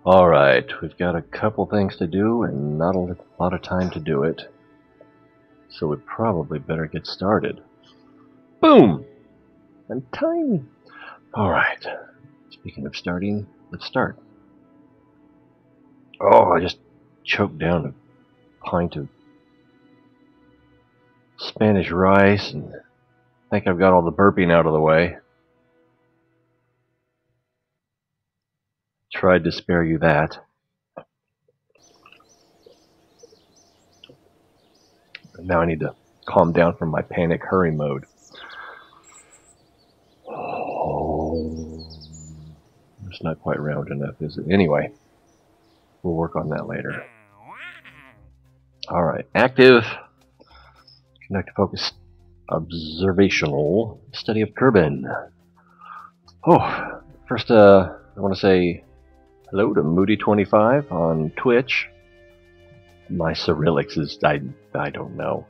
Alright, we've got a couple things to do and not a lot of time to do it. So we probably better get started. Boom! I'm tiny. Alright, speaking of starting, let's start. Oh, I just choked down a pint of Spanish rice and I think I've got all the burping out of the way. Tried to spare you that. Now I need to calm down from my panic hurry mode. Oh, it's not quite round enough, is it? Anyway, we'll work on that later. Alright, active. Connect focus. Observational study of Kerbin. Oh, first I want to say hello to Moody25 on Twitch. My Cyrillics is, I don't know.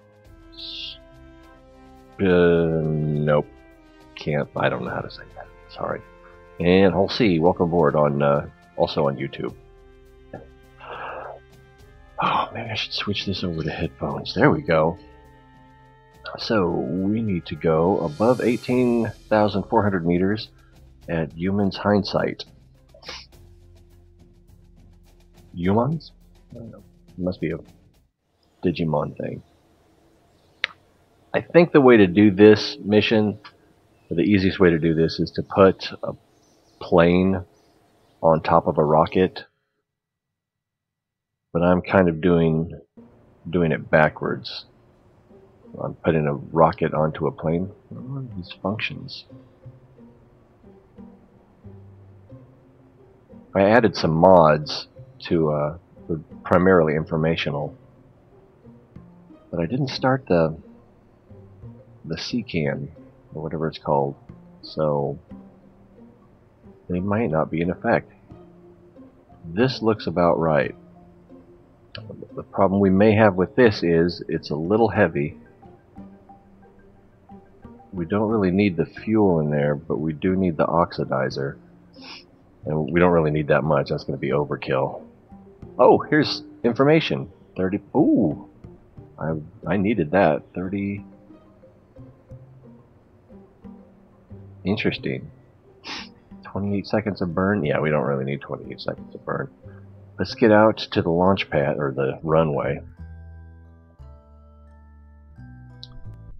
Nope. Can't, I don't know how to say that. Sorry. And Hull C, welcome aboard on, also on YouTube. Oh, maybe I should switch this over to headphones. There we go. So, we need to go above 18,400 meters at Human's Hindsight. Humans? I don't know. It must be a Digimon thing. I think the way to do this mission, or the easiest way to do this, is to put a plane on top of a rocket. But I'm kind of doing it backwards. I'm putting a rocket onto a plane. What are these functions? I added some mods to primarily informational, but I didn't start the CCAN or whatever it's called, so they might not be in effect. This looks about right. The problem we may have with this is it's a little heavy. We don't really need the fuel in there, but we do need the oxidizer. And we don't really need that much. That's going to be overkill. Oh, here's information. 30. Ooh, I needed that. 30. Interesting. 28 seconds of burn. Yeah, we don't really need 28 seconds of burn. Let's get out to the launch pad or the runway.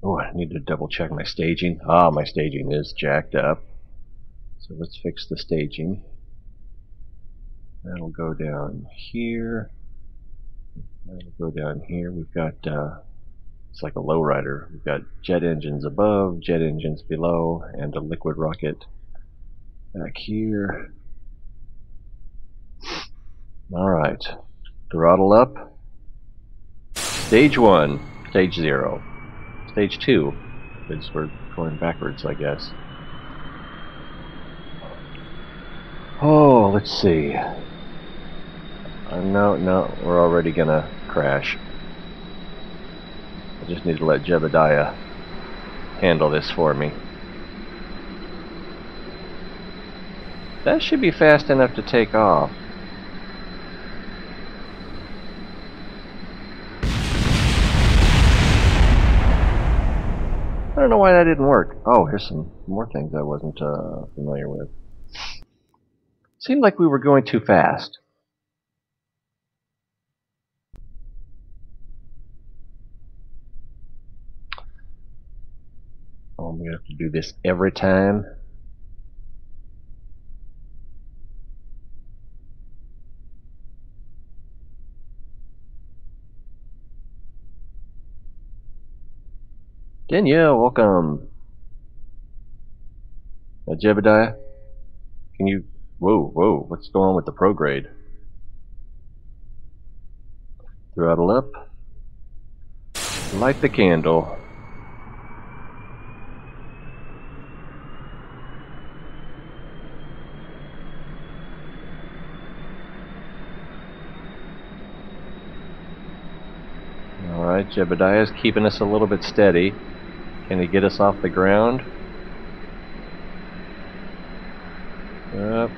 Oh, I need to double check my staging. Ah, my staging is jacked up. So let's fix the staging. That'll go down here. That'll go down here. We've got, it's like a lowrider. We've got jet engines above, jet engines below, and a liquid rocket back here. Alright. Throttle up. Stage 1. Stage 0. Stage 2, because we're going backwards, I guess. Oh, let's see. No, we're already gonna crash. I just need to let Jebediah handle this for me. That should be fast enough to take off. I don't know why that didn't work. Oh, here's some more things I wasn't familiar with. Seemed like we were going too fast. Oh, I'm going to have to do this every time. Danielle, welcome. Jebediah, can you... Whoa, what's going on with the prograde? Throttle up. Light the candle. Alright, Jebediah's keeping us a little bit steady. Can he get us off the ground? Up.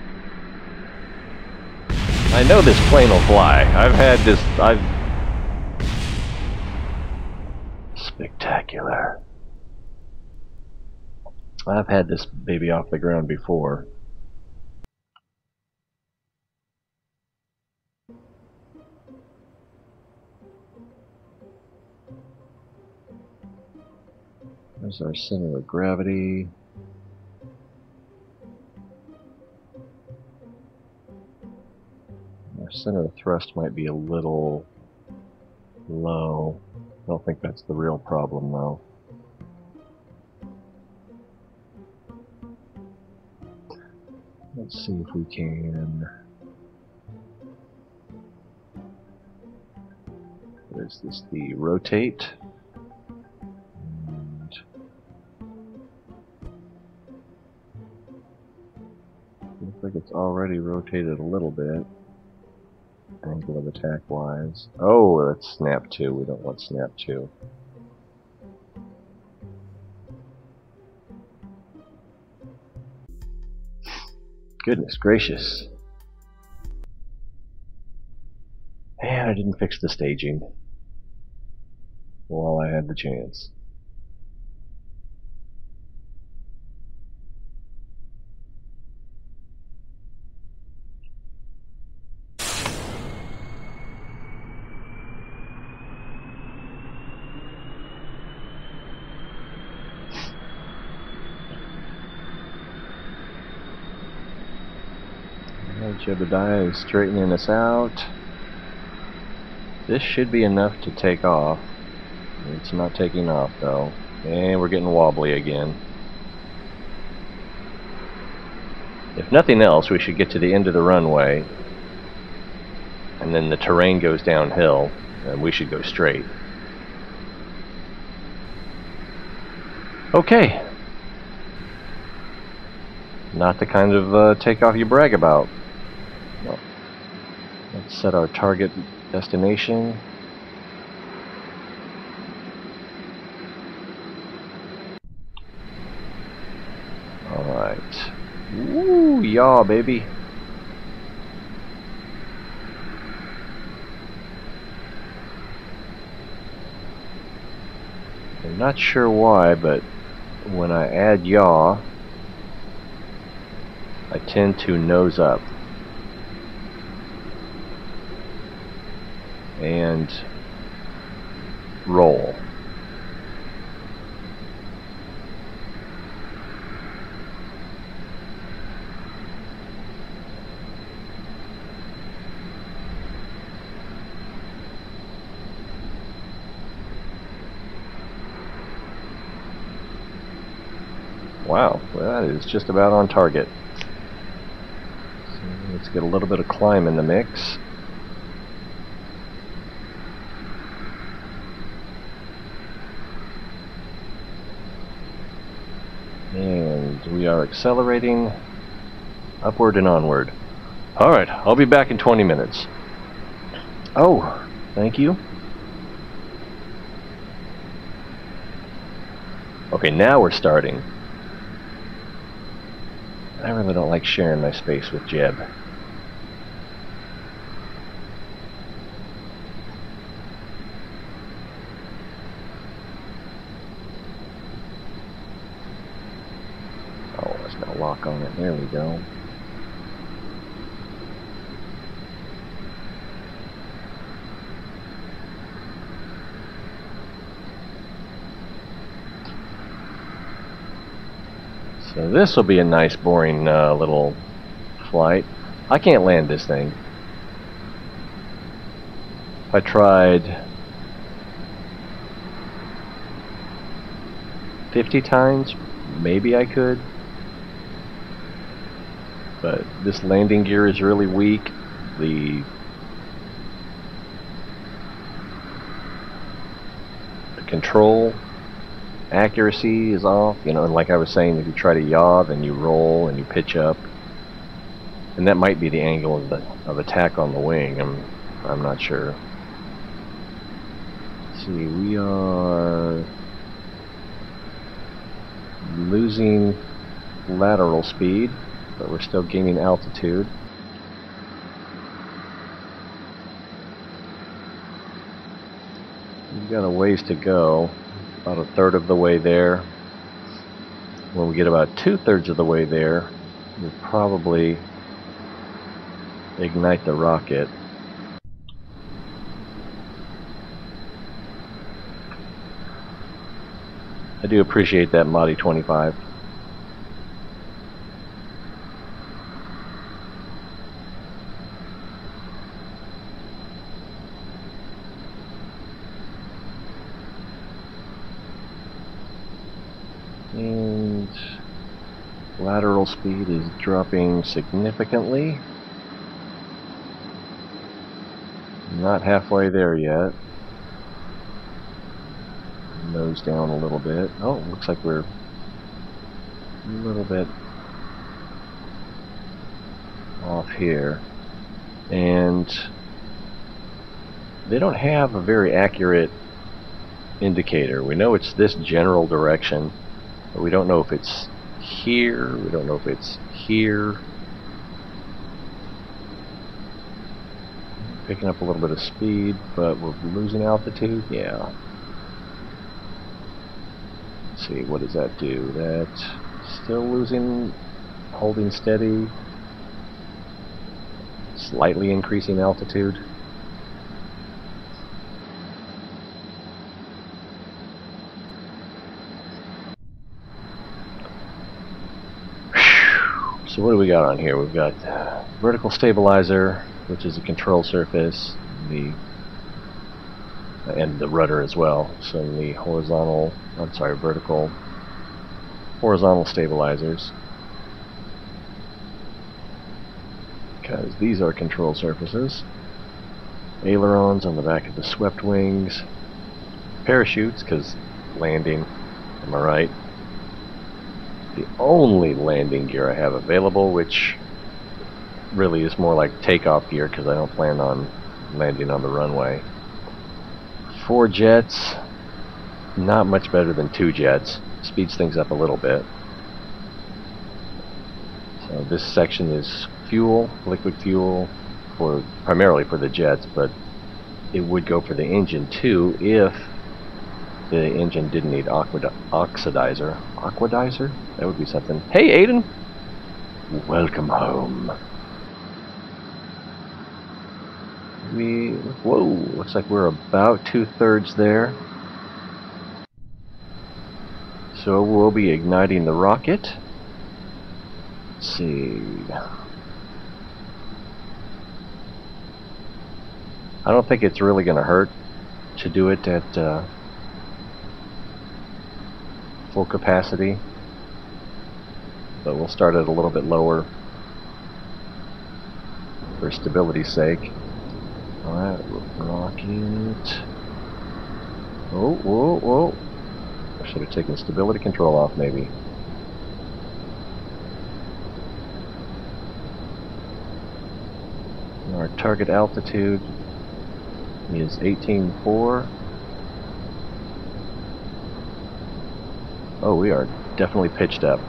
I know this plane will fly. I've had this. Spectacular. I've had this baby off the ground before. There's our center of gravity. Our center of thrust might be a little low. I don't think that's the real problem, though. Let's see if we can. What is this? The rotate. And looks like it's already rotated a little bit. Angle of attack wise. Oh, that's snap 2. We don't want snap 2. Goodness gracious. And I didn't fix the staging while I had the chance. Jebediah is straightening us out. This should be enough to take off. It's not taking off though. And we're getting wobbly again. If nothing else, we should get to the end of the runway. And then the terrain goes downhill. And we should go straight. Okay. Not the kind of takeoff you brag about. No. Let's set our target destination. Alright. Woo, yaw, baby. I'm not sure why, but when I add yaw, I tend to nose up. And roll. Wow, that is just about on target. So let's get a little bit of climb in the mix. And we are accelerating upward and onward. Alright, I'll be back in 20 minutes. Oh, thank you. Okay, now we're starting. I really don't like sharing my space with Jeb. Lock on it. There we go. So this will be a nice boring little flight. I can't land this thing. If I tried 50 times, maybe I could. But this landing gear is really weak. The control accuracy is off. You know, and like I was saying, if you try to yaw, then you roll and you pitch up. And that might be the angle of attack on the wing. I'm not sure. Let's see, we are losing lateral speed, but we're still gaining altitude. got a ways to go, about a third of the way there. When we get about 2/3 of the way there, we'll probably ignite the rocket. I do appreciate that, Modi 25. And lateral speed is dropping significantly. Not halfway there yet. Nose down a little bit. Oh, looks like we're a little bit off here. And they don't have a very accurate indicator. We know it's this general direction, but we don't know if it's here. We don't know if it's here. Picking up a little bit of speed, but we're losing altitude. Yeah. Let's see, what does that do? That's still losing, holding steady, slightly increasing altitude. So what do we got on here? We've got vertical stabilizer, which is a control surface, and the rudder as well. So the vertical, horizontal stabilizers, because these are control surfaces. Ailerons on the back of the swept wings, parachutes, because landing, am I right? The only landing gear I have available, which really is more like takeoff gear because I don't plan on landing on the runway. 4 jets, not much better than 2 jets. Speeds things up a little bit. So this section is fuel, liquid fuel, primarily for the jets, but it would go for the engine too if the engine didn't need oxidizer. Aquadizer? That would be something. Hey, Aiden! Welcome home. Whoa, looks like we're about 2/3 there. So we'll be igniting the rocket. Let's see. I don't think it's really going to hurt to do it at full capacity, but we'll start it a little bit lower for stability's sake. Alright, rocket. Oh, whoa, whoa. I should have taken stability control off, maybe. Our target altitude is 18.4. Oh, we are definitely pitched up.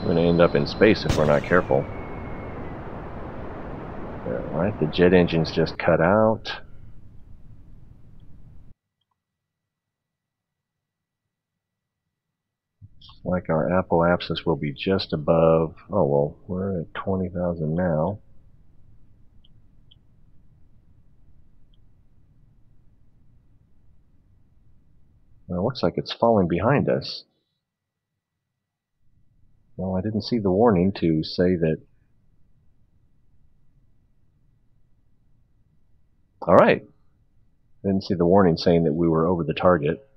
We're going to end up in space if we're not careful. Alright, the jet engine's just cut out. Like our apoapsis will be just above. Oh well, we're at 20,000 now. Well, it looks like it's falling behind us. Well, I didn't see the warning to say that. Alright. Didn't see the warning saying that we were over the target.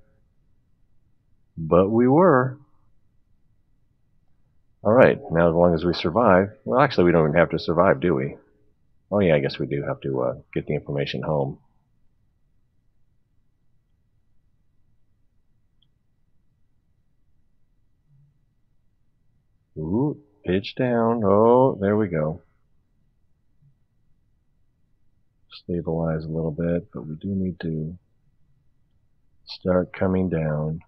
But we were. Alright, now as long as we survive. Well, actually, we don't even have to survive, do we? Oh yeah, I guess we do have to get the information home. Ooh, pitch down. Oh, there we go. Stabilize a little bit, but we do need to start coming down.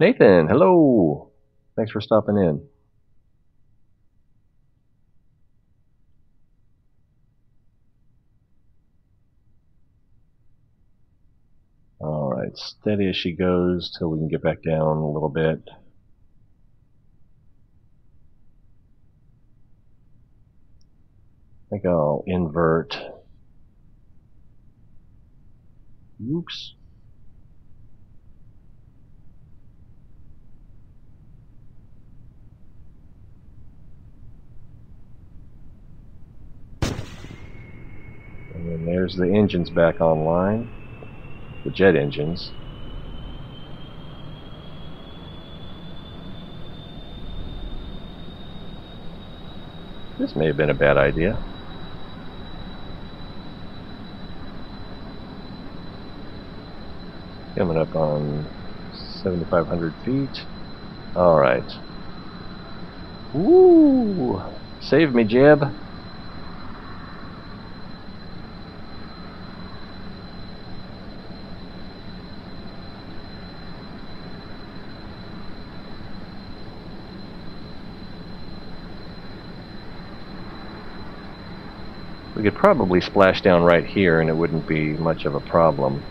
Nathan, hello! Thanks for stopping in. Alright, steady as she goes till we can get back down a little bit. I think I'll invert. Oops. And then there's the engines back online. The jet engines. This may have been a bad idea. Coming up on 7,500 feet. Alright. Woo! Save me, Jeb. We could probably splash down right here and it wouldn't be much of a problem.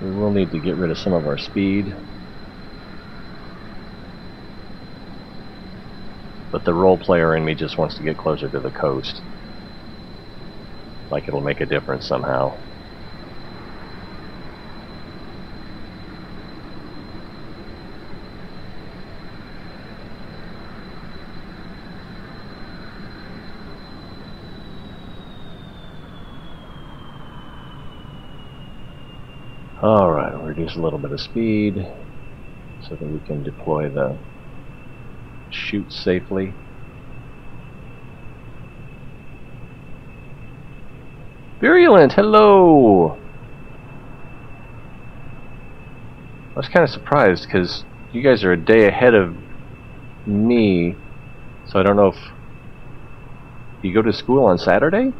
We will need to get rid of some of our speed. But the role player in me just wants to get closer to the coast. Like it'll make a difference somehow. Alright, we'll reduce a little bit of speed so that we can deploy the chute safely. Virulent, hello! I was kind of surprised because you guys are a day ahead of me, so I don't know if you go to school on Saturday?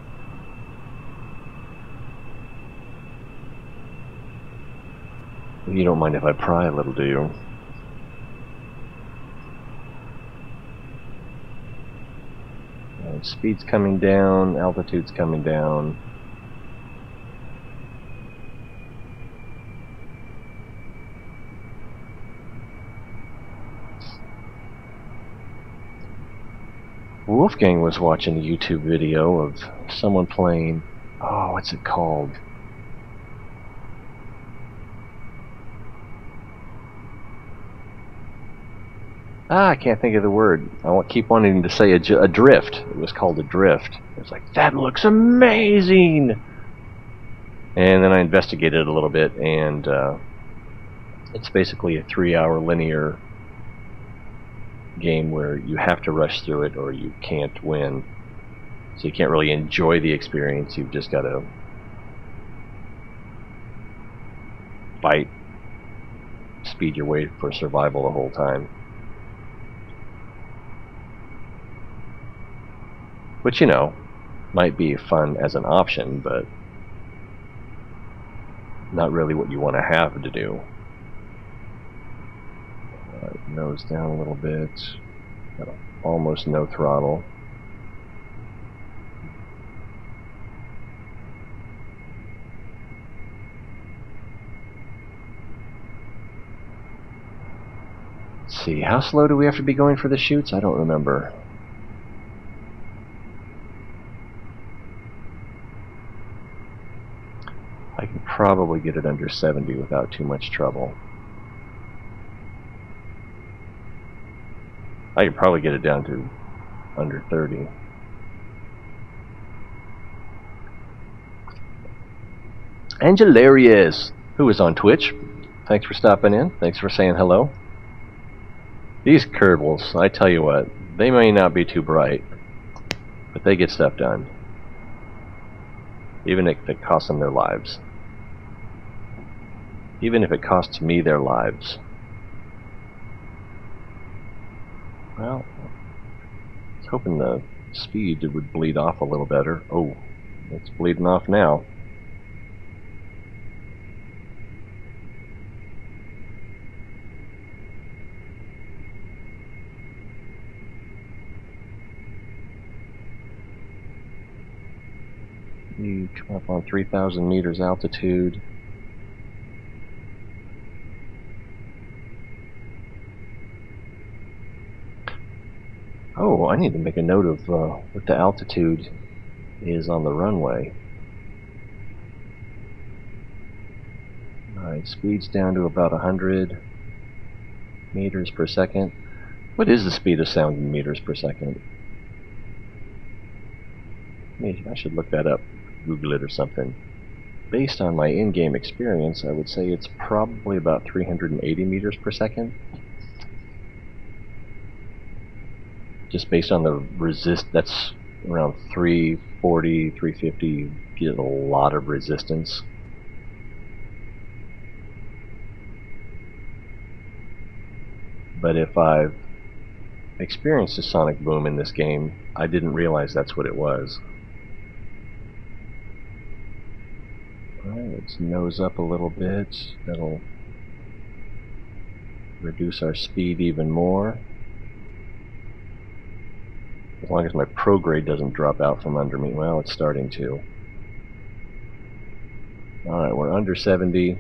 You don't mind if I pry a little, do you? And speed's coming down, altitude's coming down. Wolfgang was watching a YouTube video of someone playing, oh, what's it called? I can't think of the word. I keep wanting to say a drift. It was called a drift. It was like, that looks amazing! And then I investigated a little bit, and it's basically a 3-hour linear game where you have to rush through it or you can't win. So you can't really enjoy the experience. You've just got to fight, speed your way for survival the whole time. Which, you know, might be fun as an option, but not really what you want to have to do. Nose down a little bit. Got almost no throttle. Let's see, how slow do we have to be going for the chutes? I don't remember. I can probably get it under 70 without too much trouble. I could probably get it down to under 30. Angelarius, who is on Twitch, thanks for stopping in. Thanks for saying hello. These Kerbals, I tell you what, they may not be too bright, but they get stuff done. Even if it costs them their lives. Even if it costs me their lives. Well, I was hoping the speed would bleed off a little better. Oh, It's bleeding off now. You come up on 3,000 meters altitude. Oh, I need to make a note of what the altitude is on the runway. Alright, speed's down to about 100 meters per second. What is the speed of sound in meters per second? I should look that up, Google it or something. Based on my in-game experience, I would say it's probably about 380 meters per second. Just based on the that's around 340, 350, you get a lot of resistance. But if I've experienced a sonic boom in this game, I didn't realize that's what it was. Alright, let's nose up a little bit. That'll reduce our speed even more. As long as my prograde doesn't drop out from under me. Well, it's starting to. Alright, we're under 70.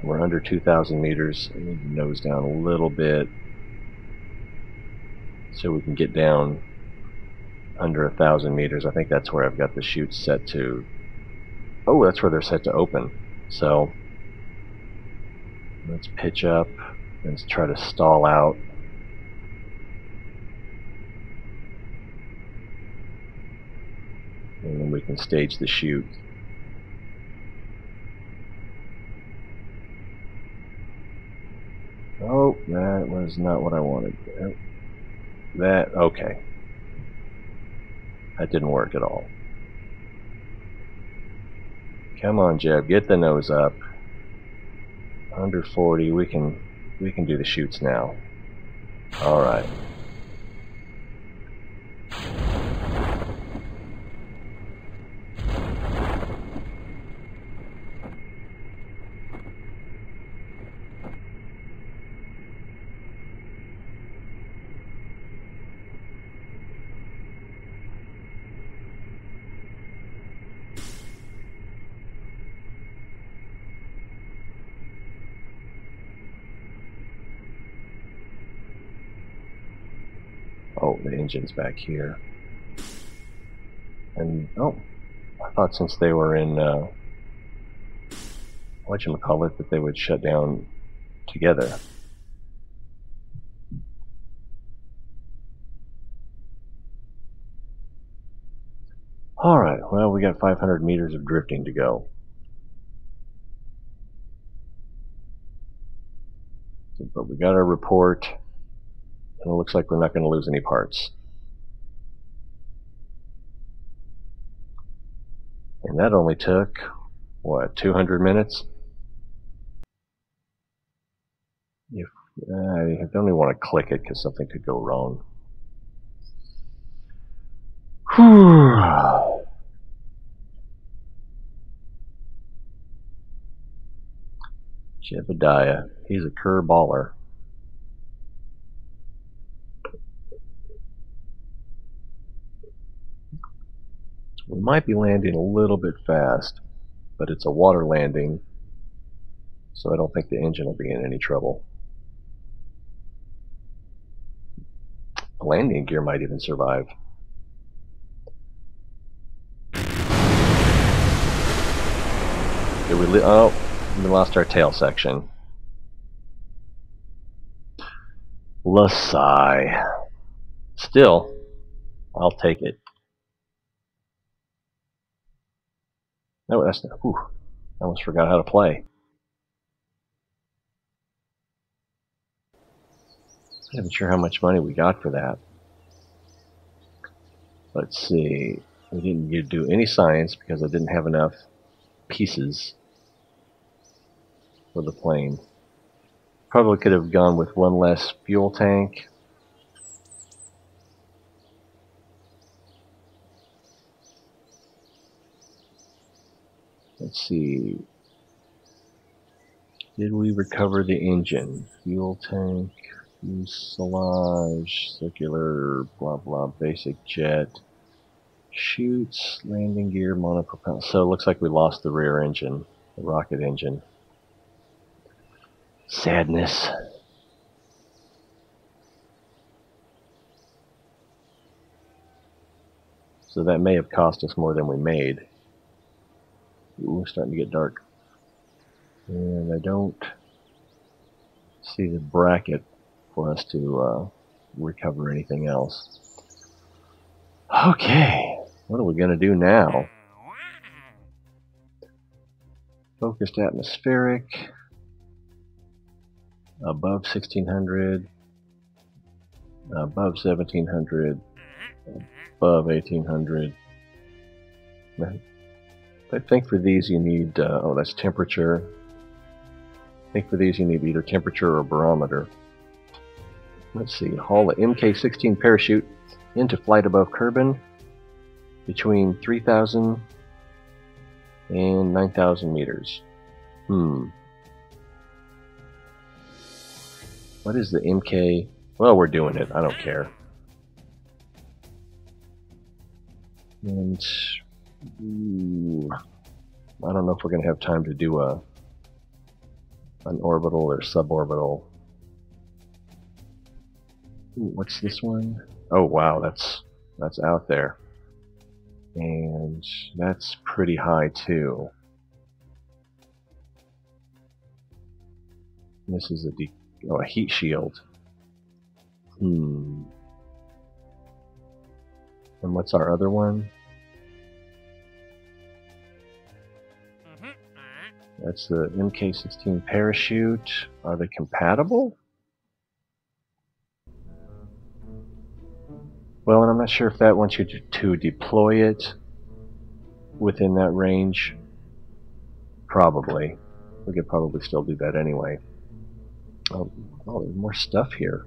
We're under 2,000 meters. I need to nose down a little bit so we can get down under 1,000 meters. I think that's where I've got the chutes set to. Oh, that's where they're set to open. So let's pitch up. Let's try to stall out. And then we can stage the chute. Oh, that was not what I wanted. Okay. That didn't work at all. Come on, Jeb, get the nose up. Under 40, we can do the chutes now. All right. Oh, the engine's back here. And, oh, I thought since they were in, whatchamacallit, that they would shut down together. Alright, well, we got 500 meters of drifting to go. But we got our report, and it looks like we're not going to lose any parts. And that only took, what, 200 minutes? I don't even want to click it because something could go wrong. Whew. Jebediah, he's a curveballer. We might be landing a little bit fast, but it's a water landing, so I don't think the engine will be in any trouble. The landing gear might even survive. Oh, we lost our tail section. Lasai. Still, I'll take it. No, that's not. Whew, I almost forgot how to play. I'm not sure how much money we got for that. Let's see. We didn't get to do any science because I didn't have enough pieces for the plane. Probably could have gone with one less fuel tank. Let's see. Did we recover the engine? Fuel tank, fuselage, circular, blah blah, basic jet, chutes, landing gear, monopropellant. So it looks like we lost the rear engine, the rocket engine. Sadness. So that may have cost us more than we made. Ooh, it's starting to get dark. And I don't see the bracket for us to recover anything else. Okay, what are we going to do now? Focused atmospheric, above 1600, above 1700, above 1800. I think for these you need, oh, that's temperature. I think for these you need either temperature or barometer. Let's see, haul a MK-16 parachute into flight above Kerbal between 3,000 and 9,000 meters. What is the MK? Well, we're doing it. I don't care. And I don't know if we're going to have time to do an orbital or suborbital. Ooh, what's this one? Oh wow, that's out there, and that's pretty high too. This is a heat shield. And what's our other one? That's the MK-16 parachute. Are they compatible? Well, and I'm not sure if that wants you to deploy it within that range. Probably. We could probably still do that anyway. Oh, there's more stuff here.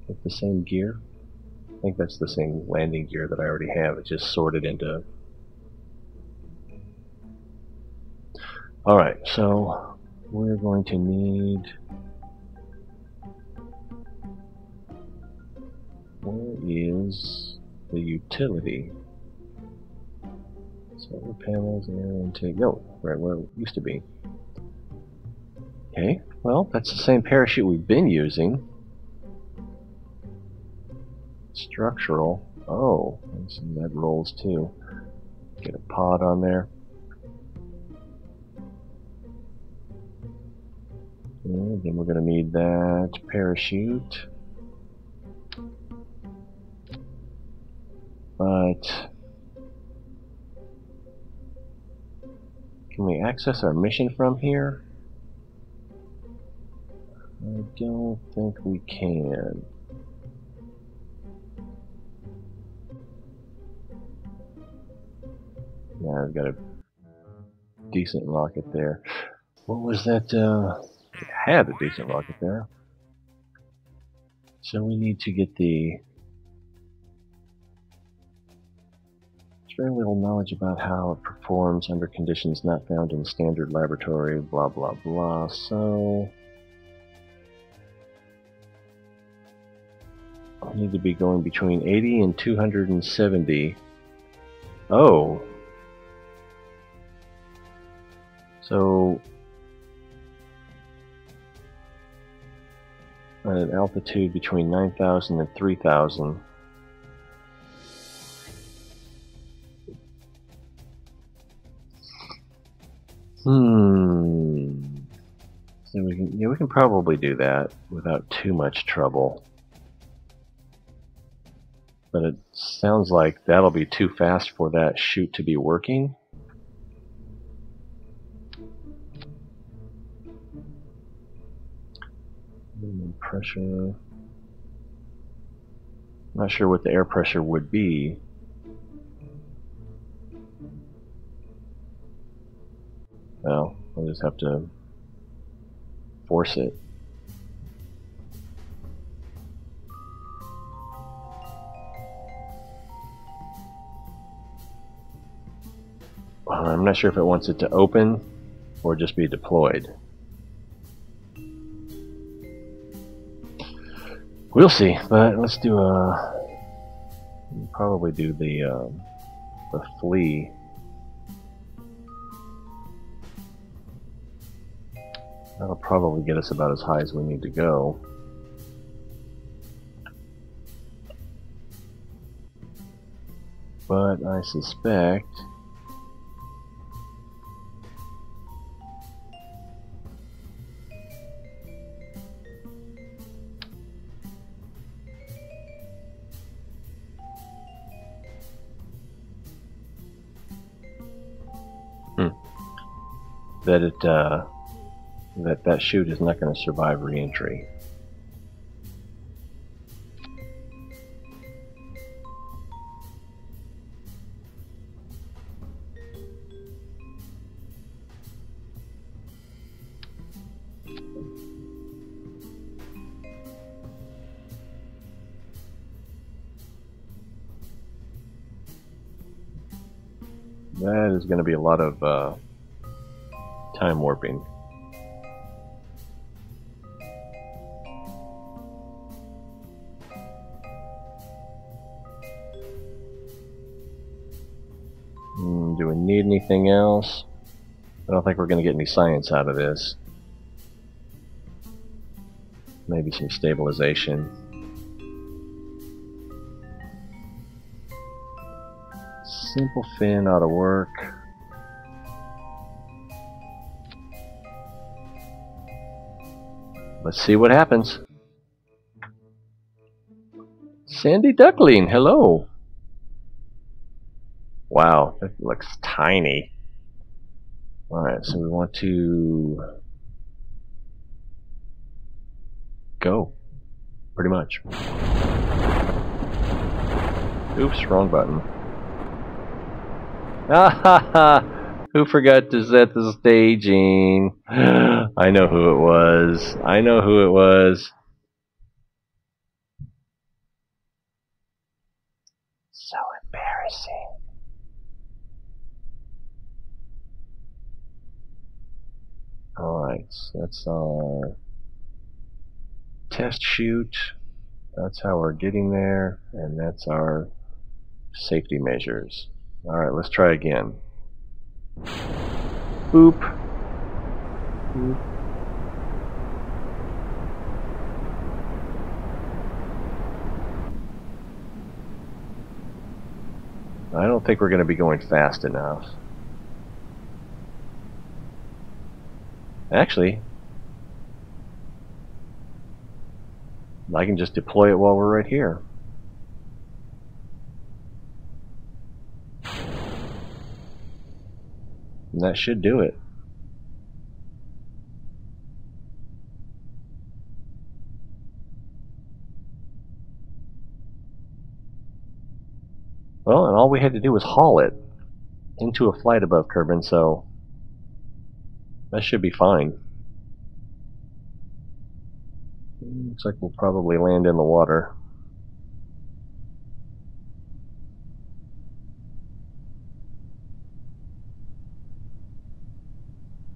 With the same gear? I think that's the same landing gear that I already have. It's just sorted into... Alright, so we're going to need... Where is the utility? Solar panels, air intake. No, right where it used to be. Okay, well, that's the same parachute we've been using. Structural. Oh, that rolls too. Get a pod on there. And then we're going to need that parachute. But can we access our mission from here? I don't think we can. Yeah, I've got a decent rocket there. What was that? It had a decent rocket there. So we need to get the... There's very little knowledge about how it performs under conditions not found in standard laboratory, blah blah blah. So I need to be going between 80 and 270. Oh. So at an altitude between 9,000 and 3,000. So we can probably do that without too much trouble. But it sounds like that'll be too fast for that chute to be working. Minimum pressure. Not sure what the air pressure would be. Well, we'll just have to force it. I'm not sure if it wants it to open or just be deployed. We'll see, but let's do probably do the flea. That'll probably get us about as high as we need to go. But I suspect that that chute is not going to survive re-entry. That is going to be a lot of time warping. Do we need anything else? I don't think we're going to get any science out of this. Maybe some stabilization. Simple fin ought to work. Let's see what happens. Sandy Duckling, hello. Wow, that looks tiny. Alright, so we want to go, pretty much. Oops, wrong button. Ah ha ha! Who forgot to set the staging? I know who it was. I know who it was. So embarrassing. Alright, so that's our test chute. That's how we're getting there, and that's our safety measures. Alright, let's try again. Boop. Boop. I don't think we're going to be going fast enough. Actually, I can just deploy it while we're right here. And that should do it. Well, and all we had to do was haul it into a flight above Kerbin, so that should be fine. Looks like we'll probably land in the water.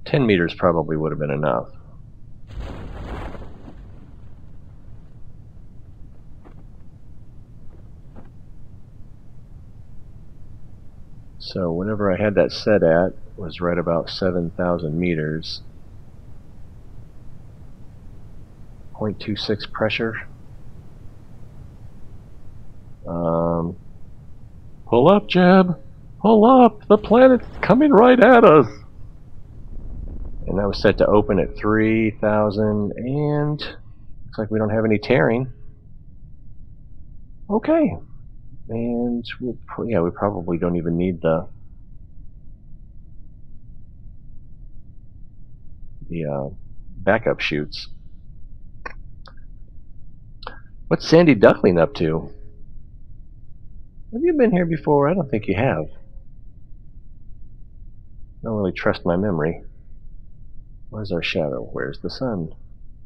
$10 meters probably would have been enough. So whenever I had that set at was right about 7,000 meters. 0.26 pressure. Pull up, Jeb! Pull up! The planet's coming right at us! And that was set to open at 3,000, and looks like we don't have any tearing. Okay. And yeah, we probably don't even need the backup chutes. What's Sandy Duckling up to? Have you been here before? I don't think you have. I don't really trust my memory. Where's our shadow? Where's the sun?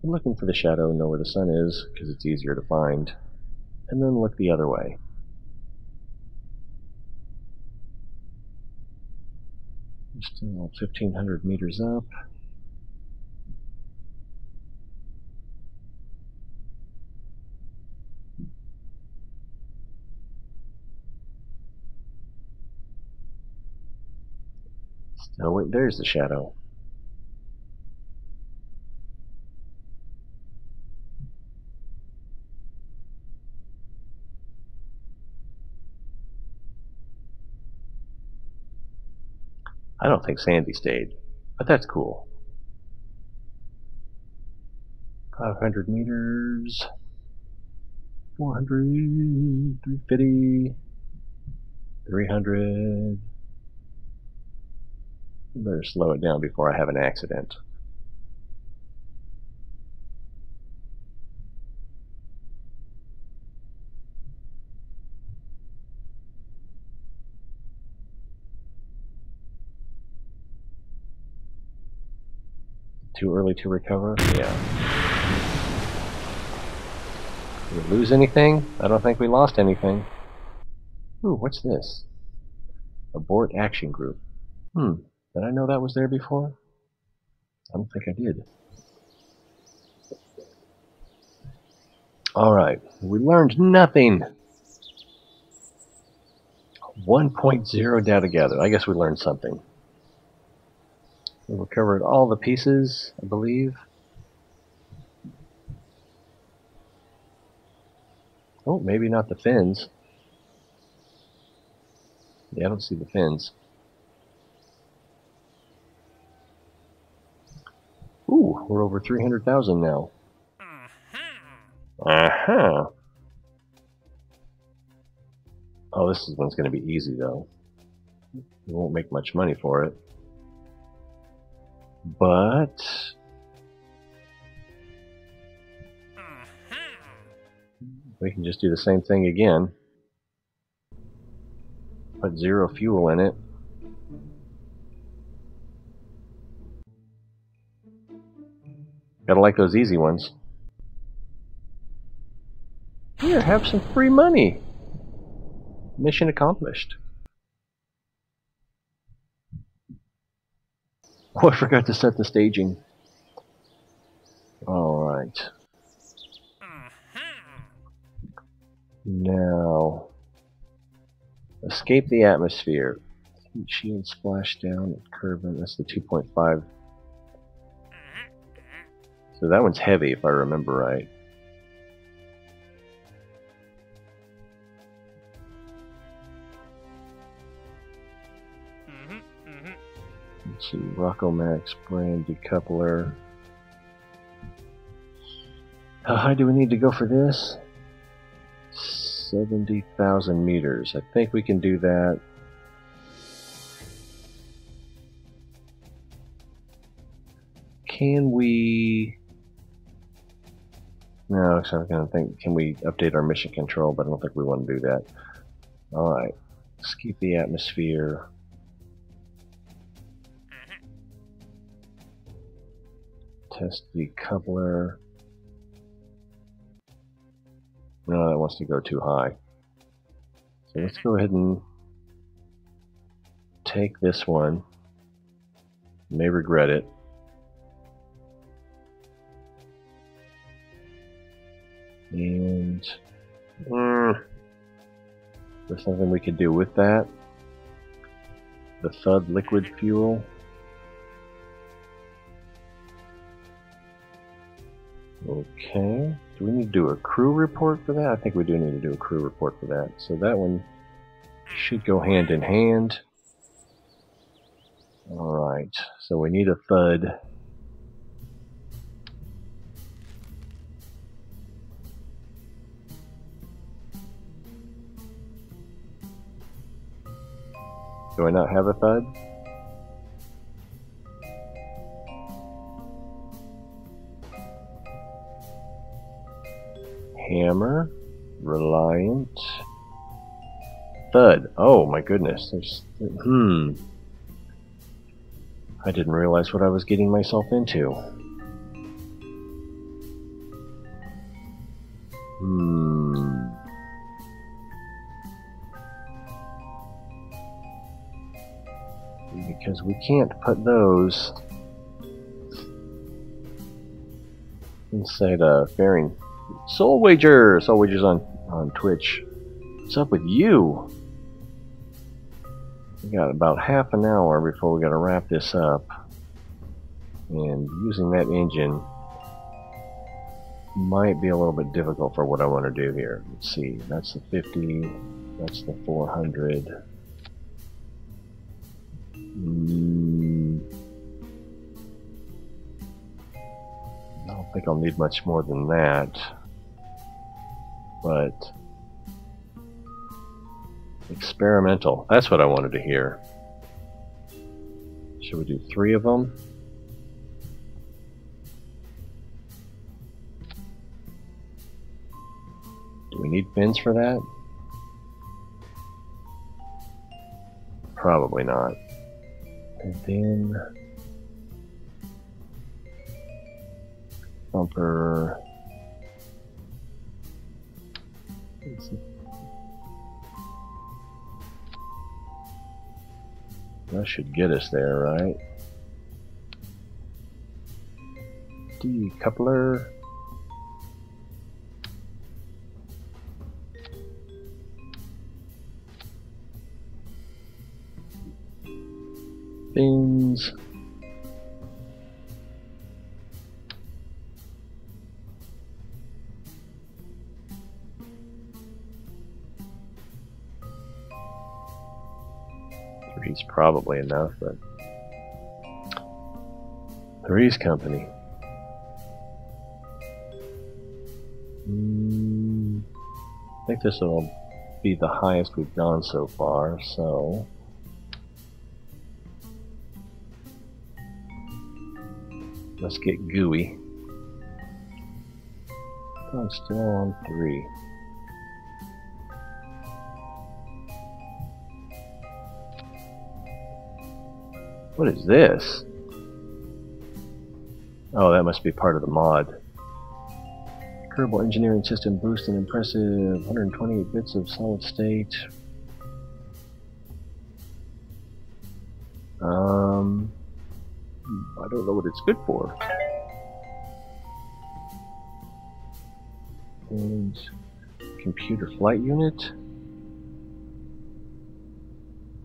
I'm looking for the shadow and know where the sun is, because it's easier to find. And then look the other way. Still 1,500 meters up. Oh wait, there's the shadow. I don't think Sandy stayed, but that's cool. 500 meters, 400, 350, 300. Better slow it down before I have an accident. Too early to recover? Yeah. Did we lose anything? I don't think we lost anything. Ooh, what's this? Abort action group. Did I know that was there before? I don't think I did. Alright, we learned nothing. 1.0 data gathered. I guess we learned something. We recovered all the pieces, I believe. Oh, maybe not the fins. Yeah, I don't see the fins. Ooh, we're over 300,000 now. Uh-huh. Oh, this one's going to be easy, though. We won't make much money for it. But we can just do the same thing again. Put 0 fuel in it. Gotta like those easy ones. Here, have some free money. Mission accomplished. Oh, I forgot to set the staging. Alright. Now, escape the atmosphere. Heat shield splashdown at Kerbal. That's the 2.5. So that one's heavy, if I remember right. Let's see, Rockomax brand decoupler. How high do we need to go for this? 70,000 meters. I think we can do that. Can we... No, so I'm going to think, can we update our mission control? But I don't think we want to do that. Alright, let's keep the atmosphere. Test the coupler. No, that wants to go too high. So let's go ahead and take this one. You may regret it. And there's something we could do with that. The Thud liquid fuel. Okay. Do we need to do a crew report for that? I think we do need to do a crew report for that. So that one should go hand in hand. Alright. So we need a Thud. Do I not have a Thud? Hammer, Reliant, Thud. Oh my goodness. There's I didn't realize what I was getting myself into. because we can't put those inside a fairing. Soul Wager on Twitch. What's up with you? We got about half an hour before we got to wrap this up, and using that engine might be a little bit difficult for what I want to do here. Let's see, that's the 50, that's the 400. I don't think I'll need much more than that, but experimental, that's what I wanted to hear. Should we do 3 of them? Do we need fins for that? Probably not. And then bumper. That should get us there, right? Decoupler. Fins. Three's probably enough, but Three's company. I think this will be the highest we've gone so far, so let's get gooey. I'm still on 3. What is this? Oh, that must be part of the mod. Kerbal engineering system boosts an impressive 128 bits of solid state. I don't know what it's good for. And computer flight unit.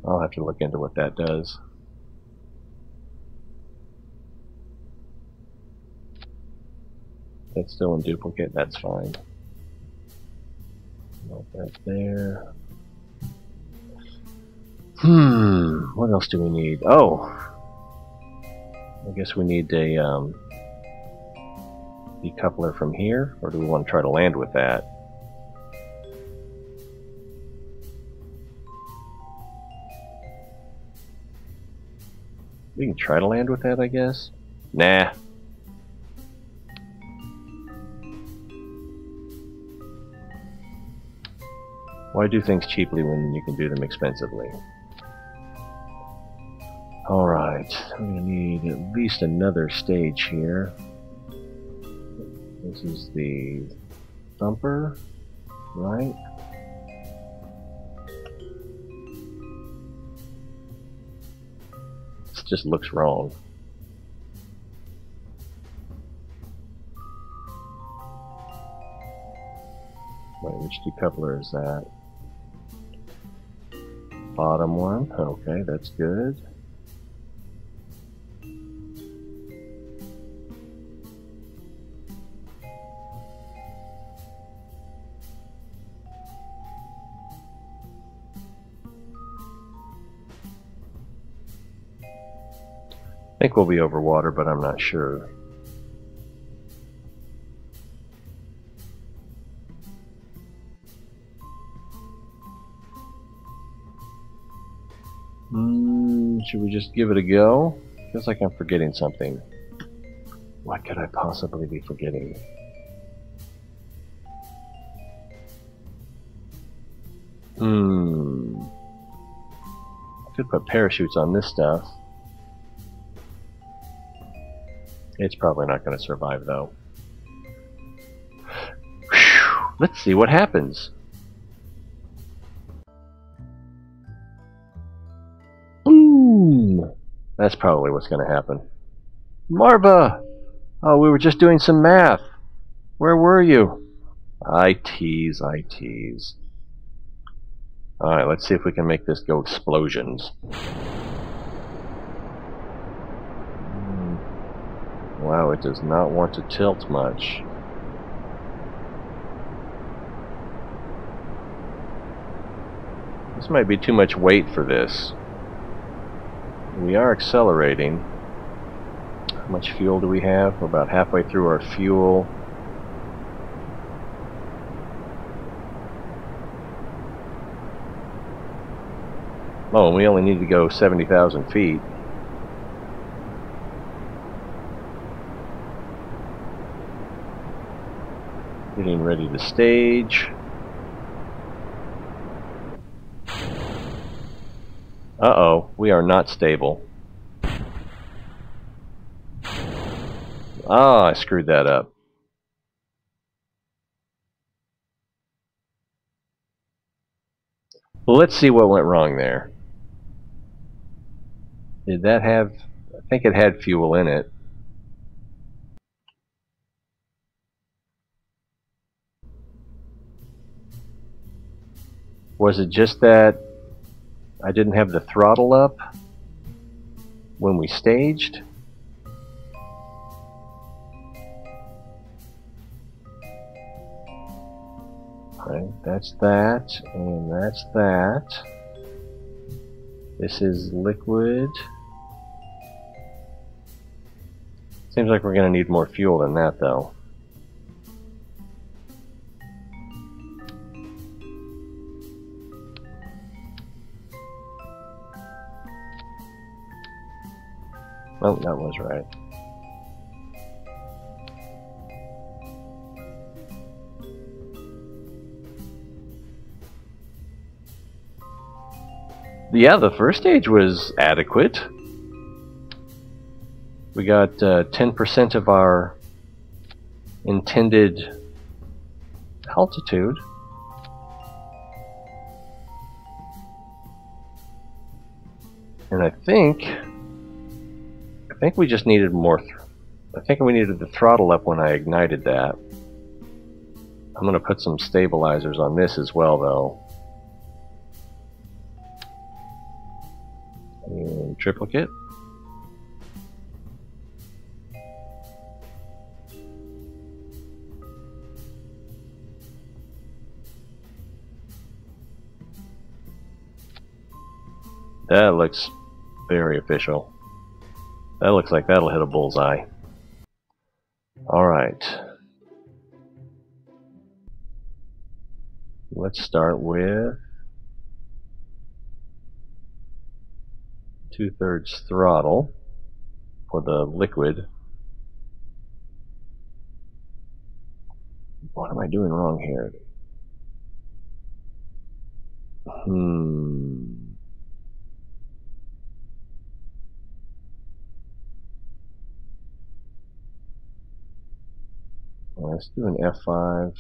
I'll have to look into what that does. That's still in duplicate, that's fine. Nope, that's there. What else do we need? Oh! I guess we need a decoupler from here, or do we want to try to land with that? We can try to land with that, I guess? Nah. Why do things cheaply when you can do them expensively? Alright, I'm going to need at least another stage here. This is the thumper, right? This just looks wrong. Wait, which decoupler is that? Bottom one, okay, that's good. I think we'll be over water, but I'm not sure. Should we just give it a go? Feels like I'm forgetting something. What could I possibly be forgetting? Could put parachutes on this stuff. It's probably not going to survive, though. Whew. Let's see what happens. Boom! That's probably what's going to happen. Marva! Oh, we were just doing some math. Where were you? I tease, I tease. Alright, let's see if we can make this go explosions. Wow, it does not want to tilt much. This might be too much weight for this. We are accelerating. How much fuel do we have? We're about halfway through our fuel. Oh, and we only need to go 70,000 feet. Getting ready to stage. Uh-oh, we are not stable. Ah, I screwed that up. Well, let's see what went wrong there. Did that have... I think it had fuel in it. Was it just that I didn't have the throttle up when we staged? Right, that's that, and that's that. This is liquid. Seems like we're going to need more fuel than that, though. Oh, that was right. Yeah, the first stage was adequate. We got 10% of our intended altitude. And I think we just needed more. I think we needed the throttle up when I ignited that. I'm going to put some stabilizers on this as well, though. And triplicate. That looks very official. That looks like that'll hit a bullseye. Alright. Let's start with 2/3 throttle for the liquid. What am I doing wrong here? Let's do an F5.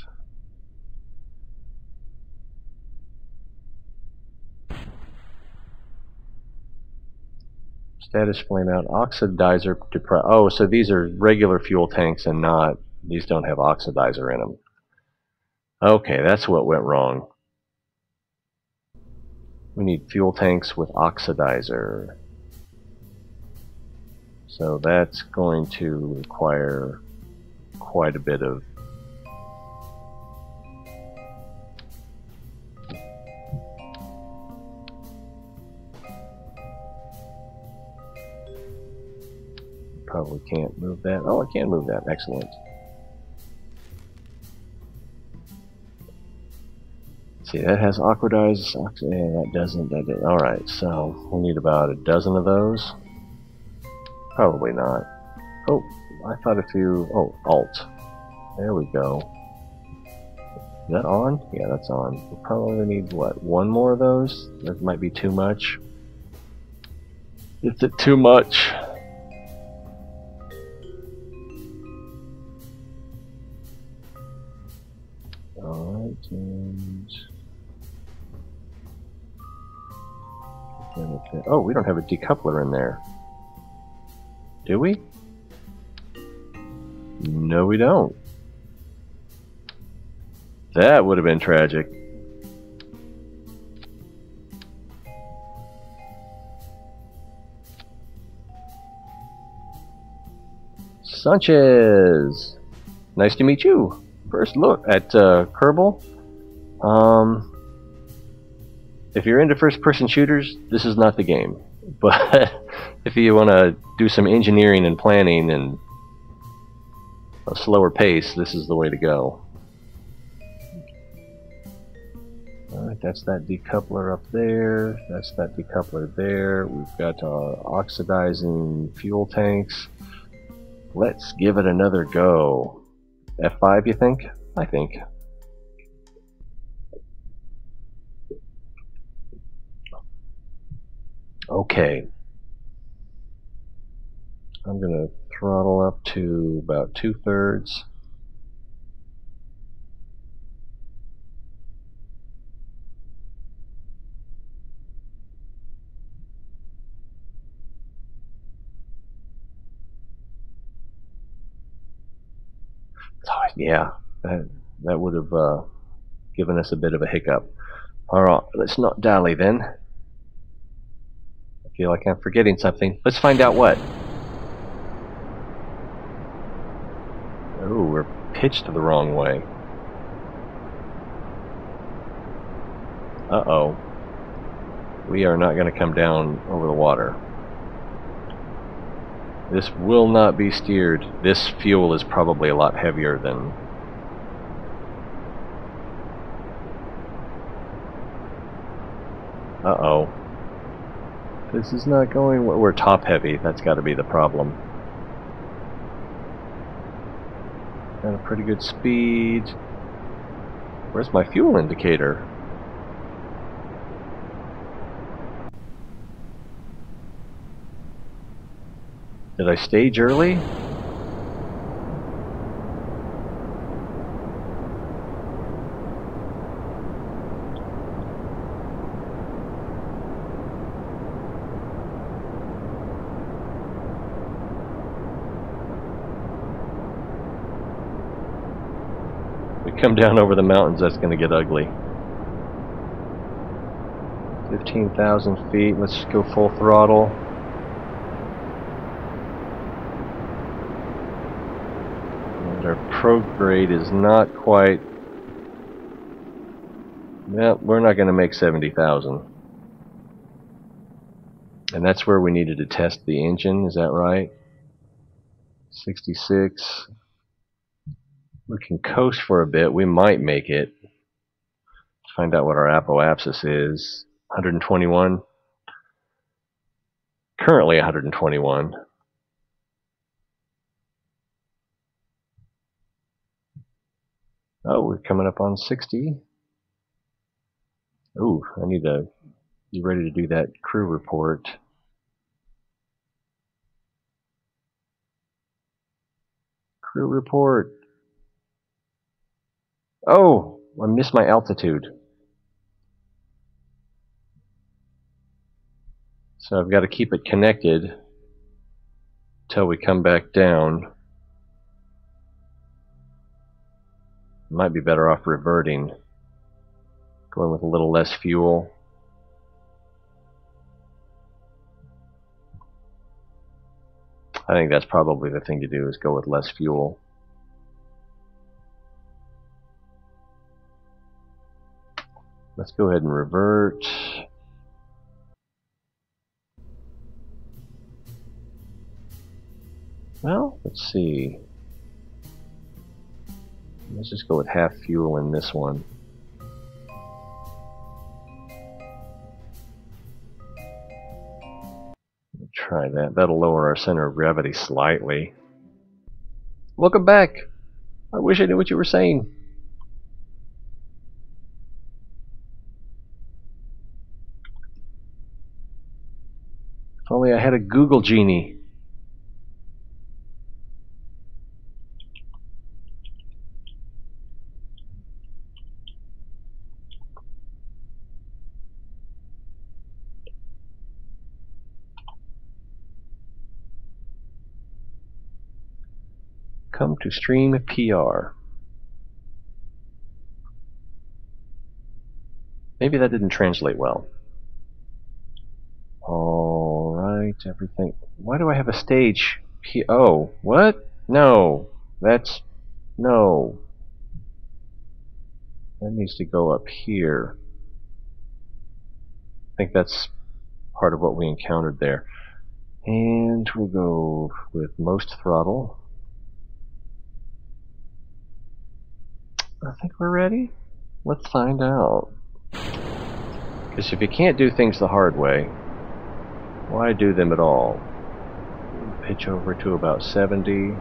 Status flame out. Oxidizer depressed. Oh, so these are regular fuel tanks and not, these don't have oxidizer in them. Okay, that's what went wrong. We need fuel tanks with oxidizer. So that's going to require quite a bit of probably can't move that. Oh, I can move that. Excellent. See, that has oxidized. Yeah, that doesn't. That did. All right, so we'll need about a dozen of those. Probably not. Oh, I thought if you... Oh, Alt. There we go. Is that on? Yeah, that's on. We'll probably need, what, one more of those? That might be too much. Is it too much? Alright, and... Oh, we don't have a decoupler in there. Do we? No, we don't. That would have been tragic. Sanchez! Nice to meet you. First look at Kerbal. If you're into first-person shooters, this is not the game. But if you want to do some engineering and planning and a slower pace, this is the way to go. Alright, that's that decoupler up there. That's that decoupler there. We've got oxidizing fuel tanks. Let's give it another go. F5, you think? I think. Okay. I'm going to throttle up to about 2/3. Oh, yeah, that would have given us a bit of a hiccup. Alright, let's not dally then. I feel like I'm forgetting something. Let's find out what. Oh, we're pitched the wrong way. Uh-oh. We are not going to come down over the water. This will not be steered. This fuel is probably a lot heavier than... Uh-oh. This is not going... We're top heavy. That's got to be the problem. Got a pretty good speed. Where's my fuel indicator? Did I stage early? We come down over the mountains, that's going to get ugly. 15,000 feet, let's go full throttle. And our prograde is not quite... Well, we're not going to make 70,000. And that's where we needed to test the engine, is that right? 66. We can coast for a bit, we might make it. Find out what our apoapsis is. 121. Currently 121. Oh, we're coming up on 60. Ooh, I need to be ready to do that crew report. Crew report. Oh, I missed my altitude. So I've got to keep it connected till we come back down. Might be better off reverting. Going with a little less fuel. I think that's probably the thing to do, is go with less fuel. Let's go ahead and revert. Well, let's see. Let's just go with half fuel in this one. Try that. That'll lower our center of gravity slightly. Welcome back. I wish I knew what you were saying. If only I had a Google genie. Come to stream PR. Maybe that didn't translate well. Alright, everything. Why do I have a stage? Oh, what? No. That's... No. That needs to go up here. I think that's part of what we encountered there. And we'll go with most throttle. I think we're ready. Let's find out. Because if you can't do things the hard way, why do them at all? Pitch over to about 70.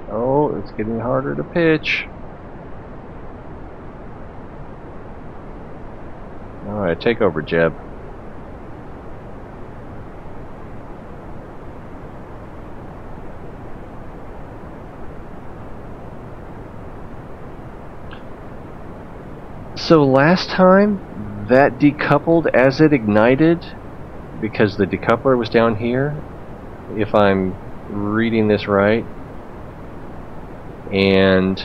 Oh, it's getting harder to pitch. Alright, take over, Jeb. So last time, that decoupled as it ignited, because the decoupler was down here, if I'm reading this right. And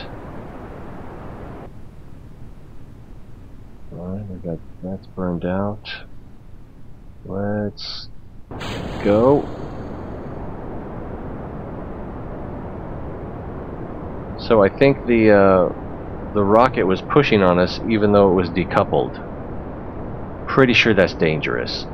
alright, we got that's burned out. Let's go. So I think the rocket was pushing on us even though it was decoupled. Pretty sure that's dangerous.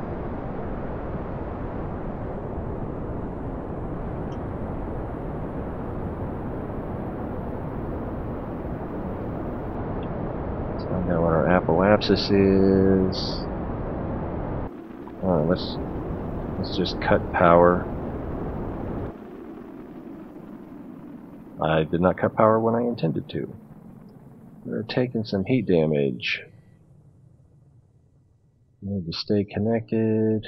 Let's find out what our apoapsis is. Alright, let's just cut power. I did not cut power when I intended to. We're taking some heat damage. Need to stay connected.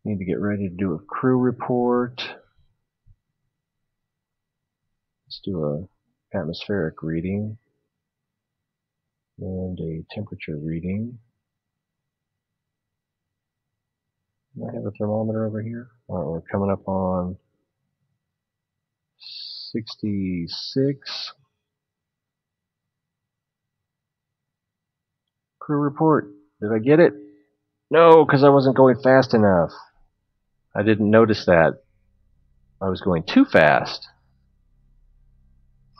Need to get ready to do a crew report. Let's do a atmospheric reading and a temperature reading. Do I have a thermometer over here? We're coming up on 66. Crew report. Did I get it? No, because I wasn't going fast enough. I didn't notice that. I was going too fast.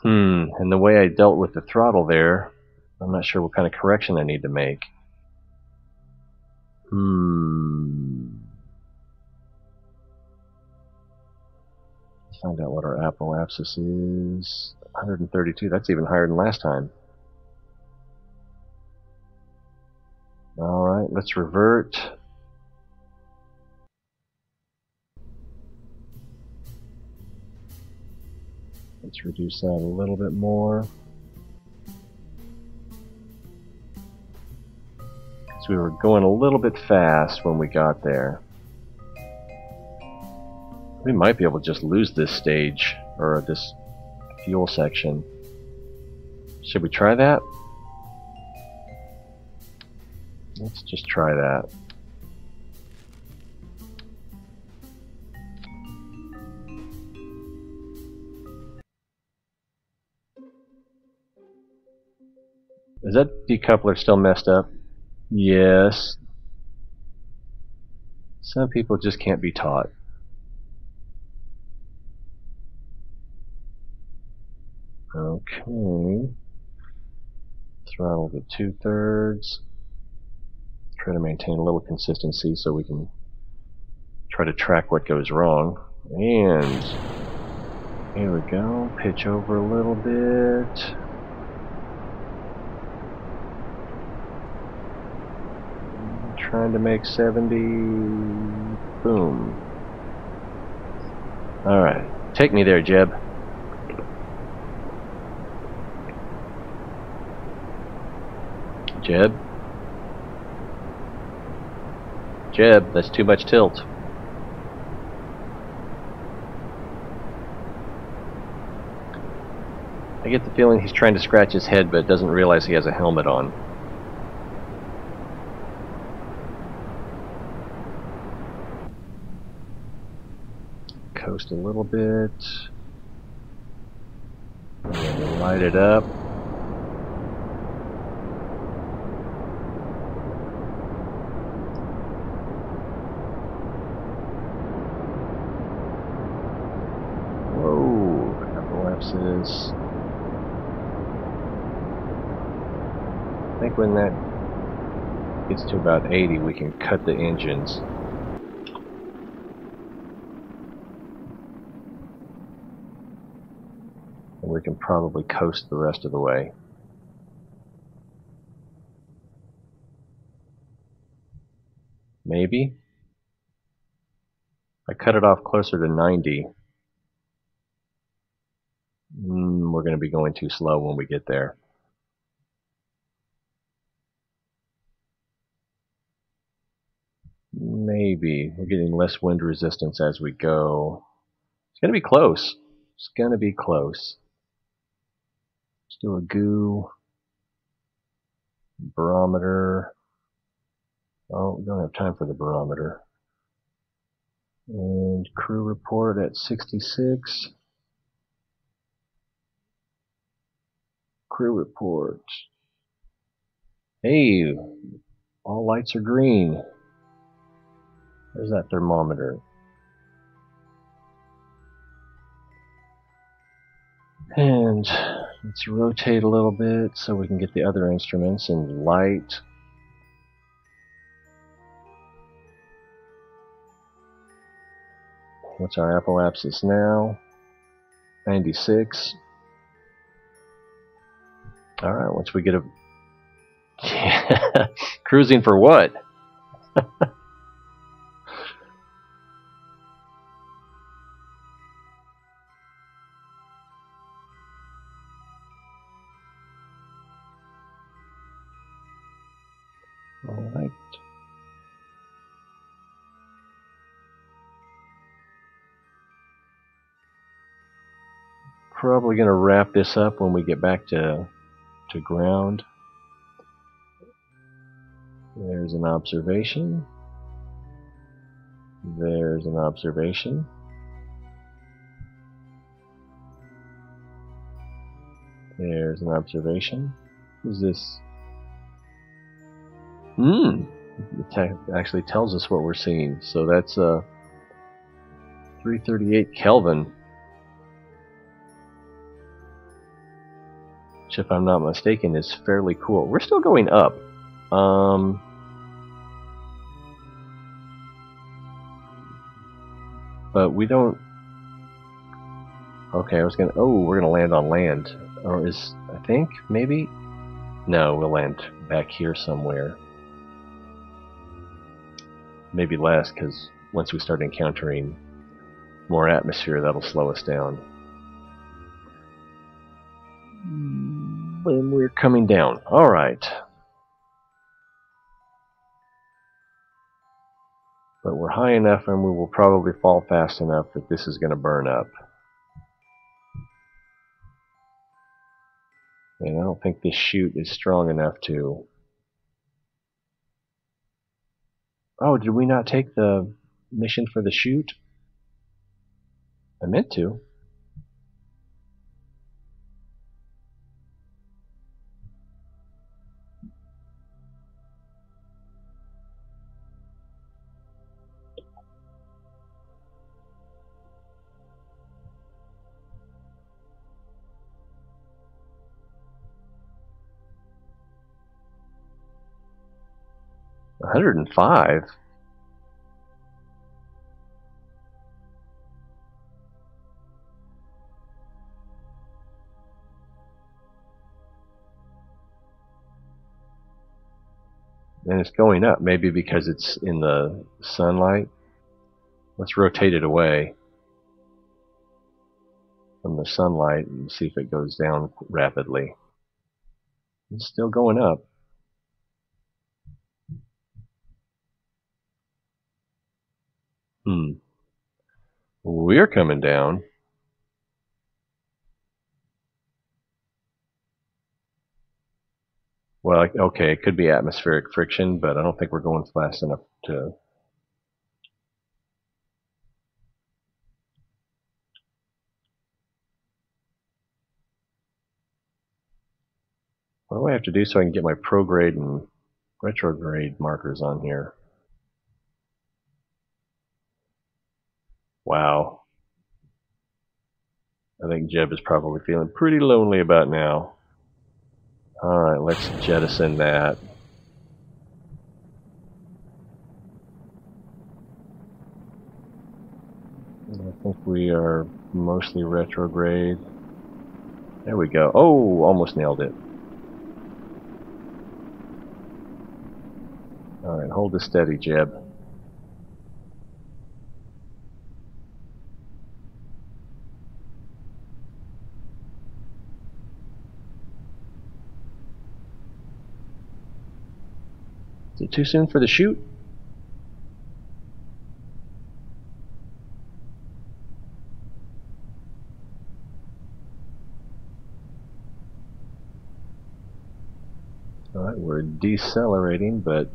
And the way I dealt with the throttle there, I'm not sure what kind of correction I need to make. Let's find out what our apoapsis is. 132. That's even higher than last time. Alright, let's revert. Let's reduce that a little bit more. So we were going a little bit fast when we got there. We might be able to just lose this stage, or this fuel section. Should we try that? Let's just try that. Is that decoupler still messed up? Yes. Some people just can't be taught. Okay. Throttle to 2/3. Try to maintain a little consistency so we can try to track what goes wrong. And here we go. Pitch over a little bit. Trying to make 70. Boom. Alright. Take me there, Jeb. Jeb? Jeb, that's too much tilt. I get the feeling he's trying to scratch his head but doesn't realize he has a helmet on. Coast a little bit. Light it up. Whoa, epilepsis. I think when that gets to about 80, we can cut the engines. And we can probably coast the rest of the way. Maybe? I cut it off closer to 90. We're going to be going too slow when we get there. Maybe. We're getting less wind resistance as we go. It's going to be close. It's going to be close. Let's do a goo. Barometer. Oh, we don't have time for the barometer. And crew report at 66. Crew report. Hey, all lights are green. There's that thermometer. And let's rotate a little bit so we can get the other instruments in light. What's our apoapsis now? 96. Alright, once we get a... Cruising for what? Alright. Probably going to wrap this up when we get back to ground. There's an observation. There's an observation. There's an observation. Who's this? It actually tells us what we're seeing. So that's 338 Kelvin. Which, if I'm not mistaken, is fairly cool. We're still going up. But we don't... Okay, I was gonna... Oh, we're gonna land on land. Or is... I think? Maybe? No, we'll land back here somewhere. Maybe less, because once we start encountering more atmosphere, that'll slow us down. And we're coming down. Alright. But we're high enough and we will probably fall fast enough that this is going to burn up. And I don't think this chute is strong enough to... Oh, did we not take the mission for the chute? I meant to. $105? And it's going up, maybe because it's in the sunlight. Let's rotate it away from the sunlight and see if it goes down rapidly. It's still going up. We're coming down. Well, okay, it could be atmospheric friction, but I don't think we're going fast enough to... What do I have to do so I can get my prograde and retrograde markers on here? Wow. I think Jeb is probably feeling pretty lonely about now. Alright, let's jettison that. I think we are mostly retrograde. There we go. Oh, almost nailed it. Alright, hold it steady, Jeb. Is it too soon for the chute? Alright, we're decelerating, but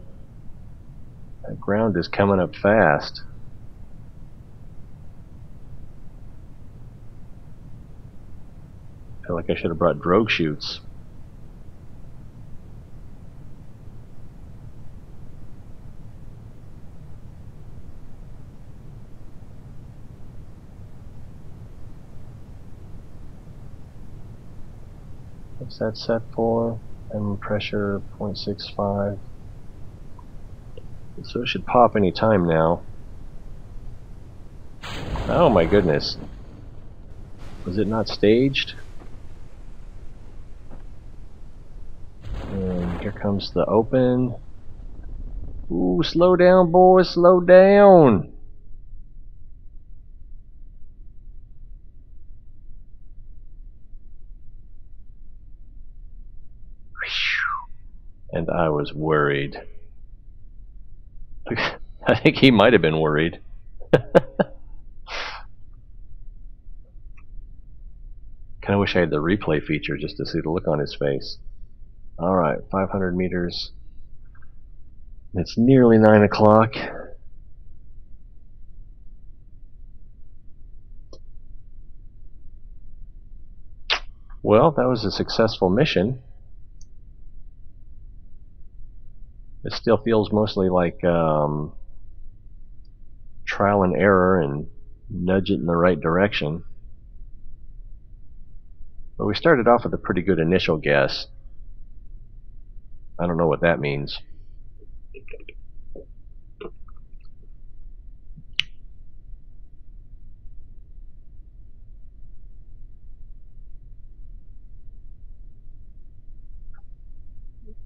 that ground is coming up fast. I feel like I should have brought drogue chutes. What's that set for? And pressure 0.65. So it should pop any time now. Oh my goodness. Was it not staged? And here comes the open. Ooh, slow down, boys, slow down. And I was worried. I think he might have been worried. Kinda wish I had the replay feature just to see the look on his face. Alright, 500 meters. It's nearly 9 o'clock. Well, that was a successful mission. It still feels mostly like trial and error and nudge it in the right direction. But we started off with a pretty good initial guess. I don't know what that means.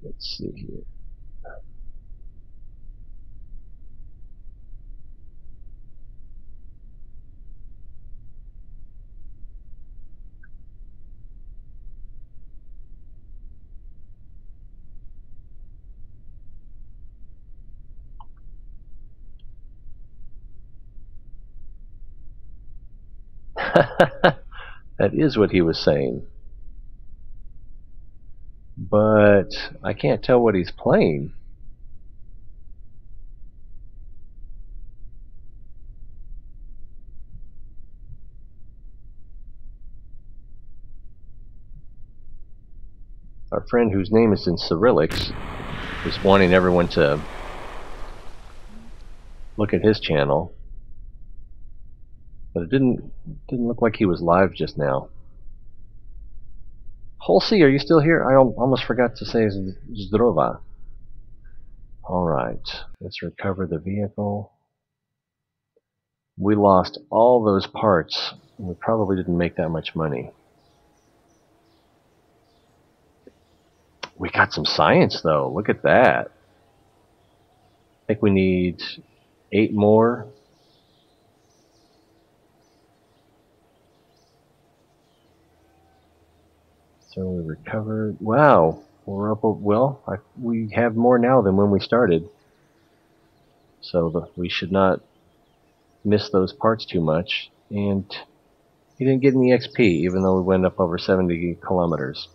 Let's see here. That is what he was saying. But I can't tell what he's playing. Our friend whose name is in Cyrillics is wanting everyone to look at his channel. But it didn't look like he was live just now. Holsey, are you still here? I almost forgot to say Zdrova. Alright, let's recover the vehicle. We lost all those parts. We probably didn't make that much money. We got some science though, look at that. I think we need 8 more. So we recovered. Wow, we're up. Well, we have more now than when we started. So we should not miss those parts too much. And he didn't get any XP, even though we went up over 70 kilometers.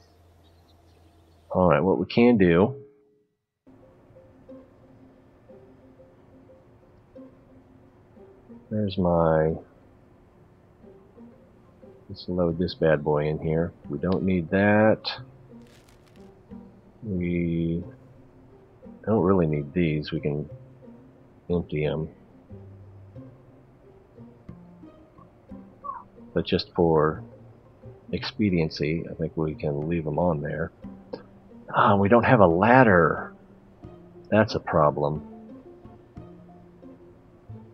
Alright, what we can do. There's my. Let's load this bad boy in here. We don't need that. We don't really need these. We can empty them. But just for expediency, I think we can leave them on there. Ah, we don't have a ladder. That's a problem.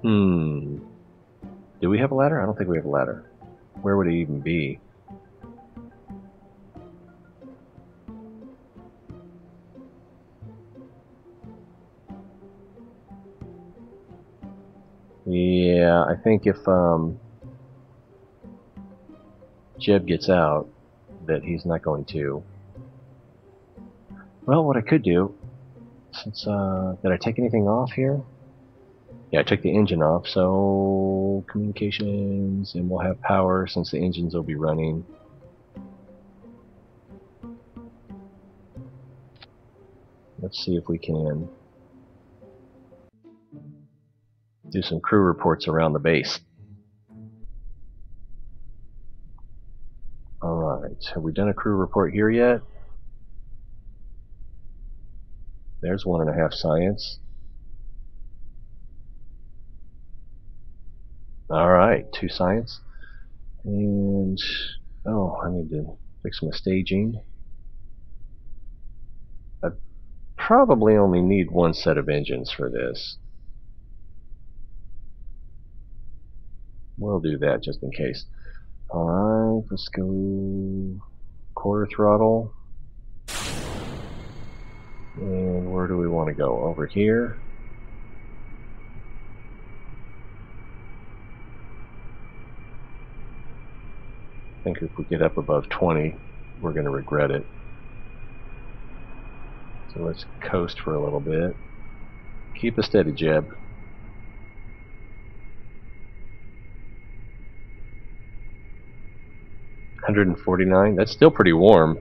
Do we have a ladder? I don't think we have a ladder. Where would it even be? Yeah, I think if Jeb gets out, that he's not going to. Well, what I could do, since did I take anything off here? Yeah, I took the engine off, so communications, and we'll have power since the engines will be running. Let's see if we can do some crew reports around the base. Alright, have we done a crew report here yet? There's 1.5 science. Alright, 2 science. And, oh, I need to fix my staging. I probably only need 1 set of engines for this. We'll do that just in case. Alright, let's go quarter throttle. And where do we want to go? Over here. I think if we get up above 20, we're going to regret it. So let's coast for a little bit. Keep a steady, Jeb. 149. That's still pretty warm.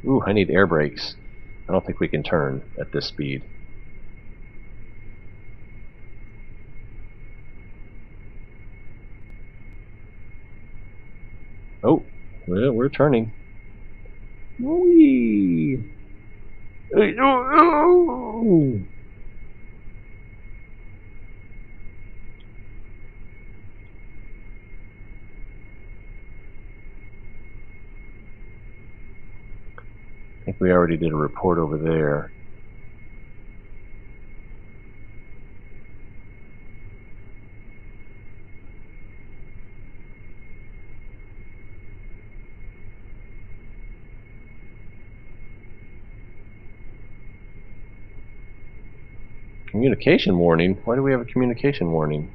Ooh, I need air brakes. I don't think we can turn at this speed. Oh, we're turning. Whee! I think we already did a report over there. Communication warning? Why do we have a communication warning?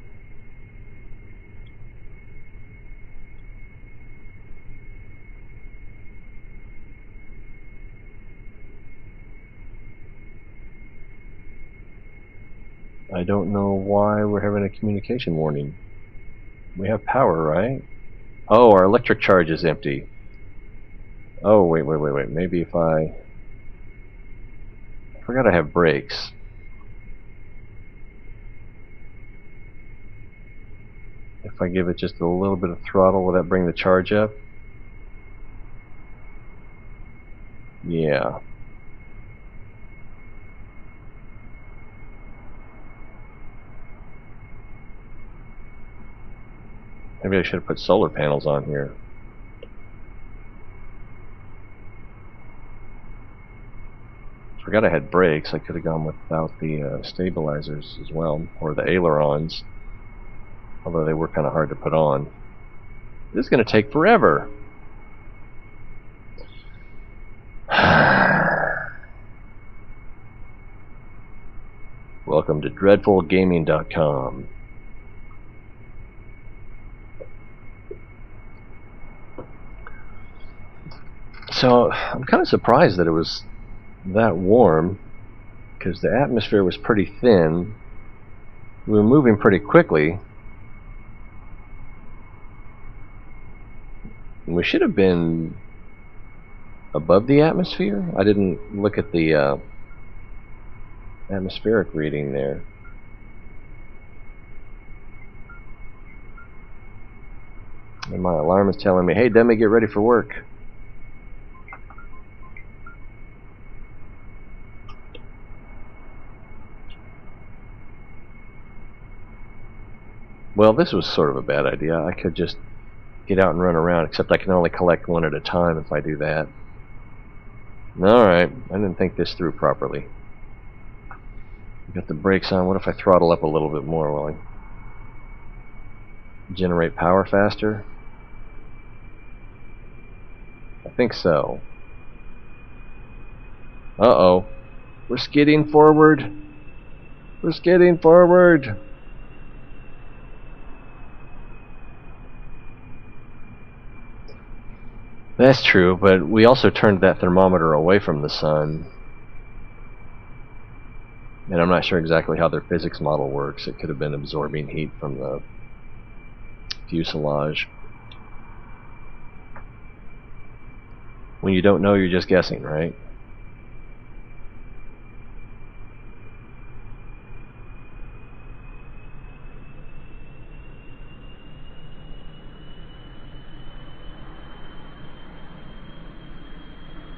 I don't know why we're having a communication warning. We have power, right? Oh, our electric charge is empty. Oh, wait. Maybe if I forgot I have brakes. If I give it just a little bit of throttle, will that bring the charge up? Yeah. Maybe I should have put solar panels on here. Forgot I had brakes. I could have gone without the stabilizers as well, or the ailerons. Although they were kind of hard to put on. This is going to take forever. Welcome to dreadfulgaming.com. So I'm kind of surprised that it was that warm, because the atmosphere was pretty thin. We were moving pretty quickly. And we should have been above the atmosphere. I didn't look at the atmospheric reading there. And my alarm is telling me, hey dummy, get ready for work. Well, this was sort of a bad idea. I could just get out and run around, except I can only collect one at a time if I do that. Alright, I didn't think this through properly. Got the brakes on. What if I throttle up a little bit more while I generate power faster? I think so. Uh-oh. We're skidding forward. We're skidding forward. That's true, but we also turned that thermometer away from the sun. And I'm not sure exactly how their physics model works. It could have been absorbing heat from the fuselage. When you don't know, you're just guessing, right?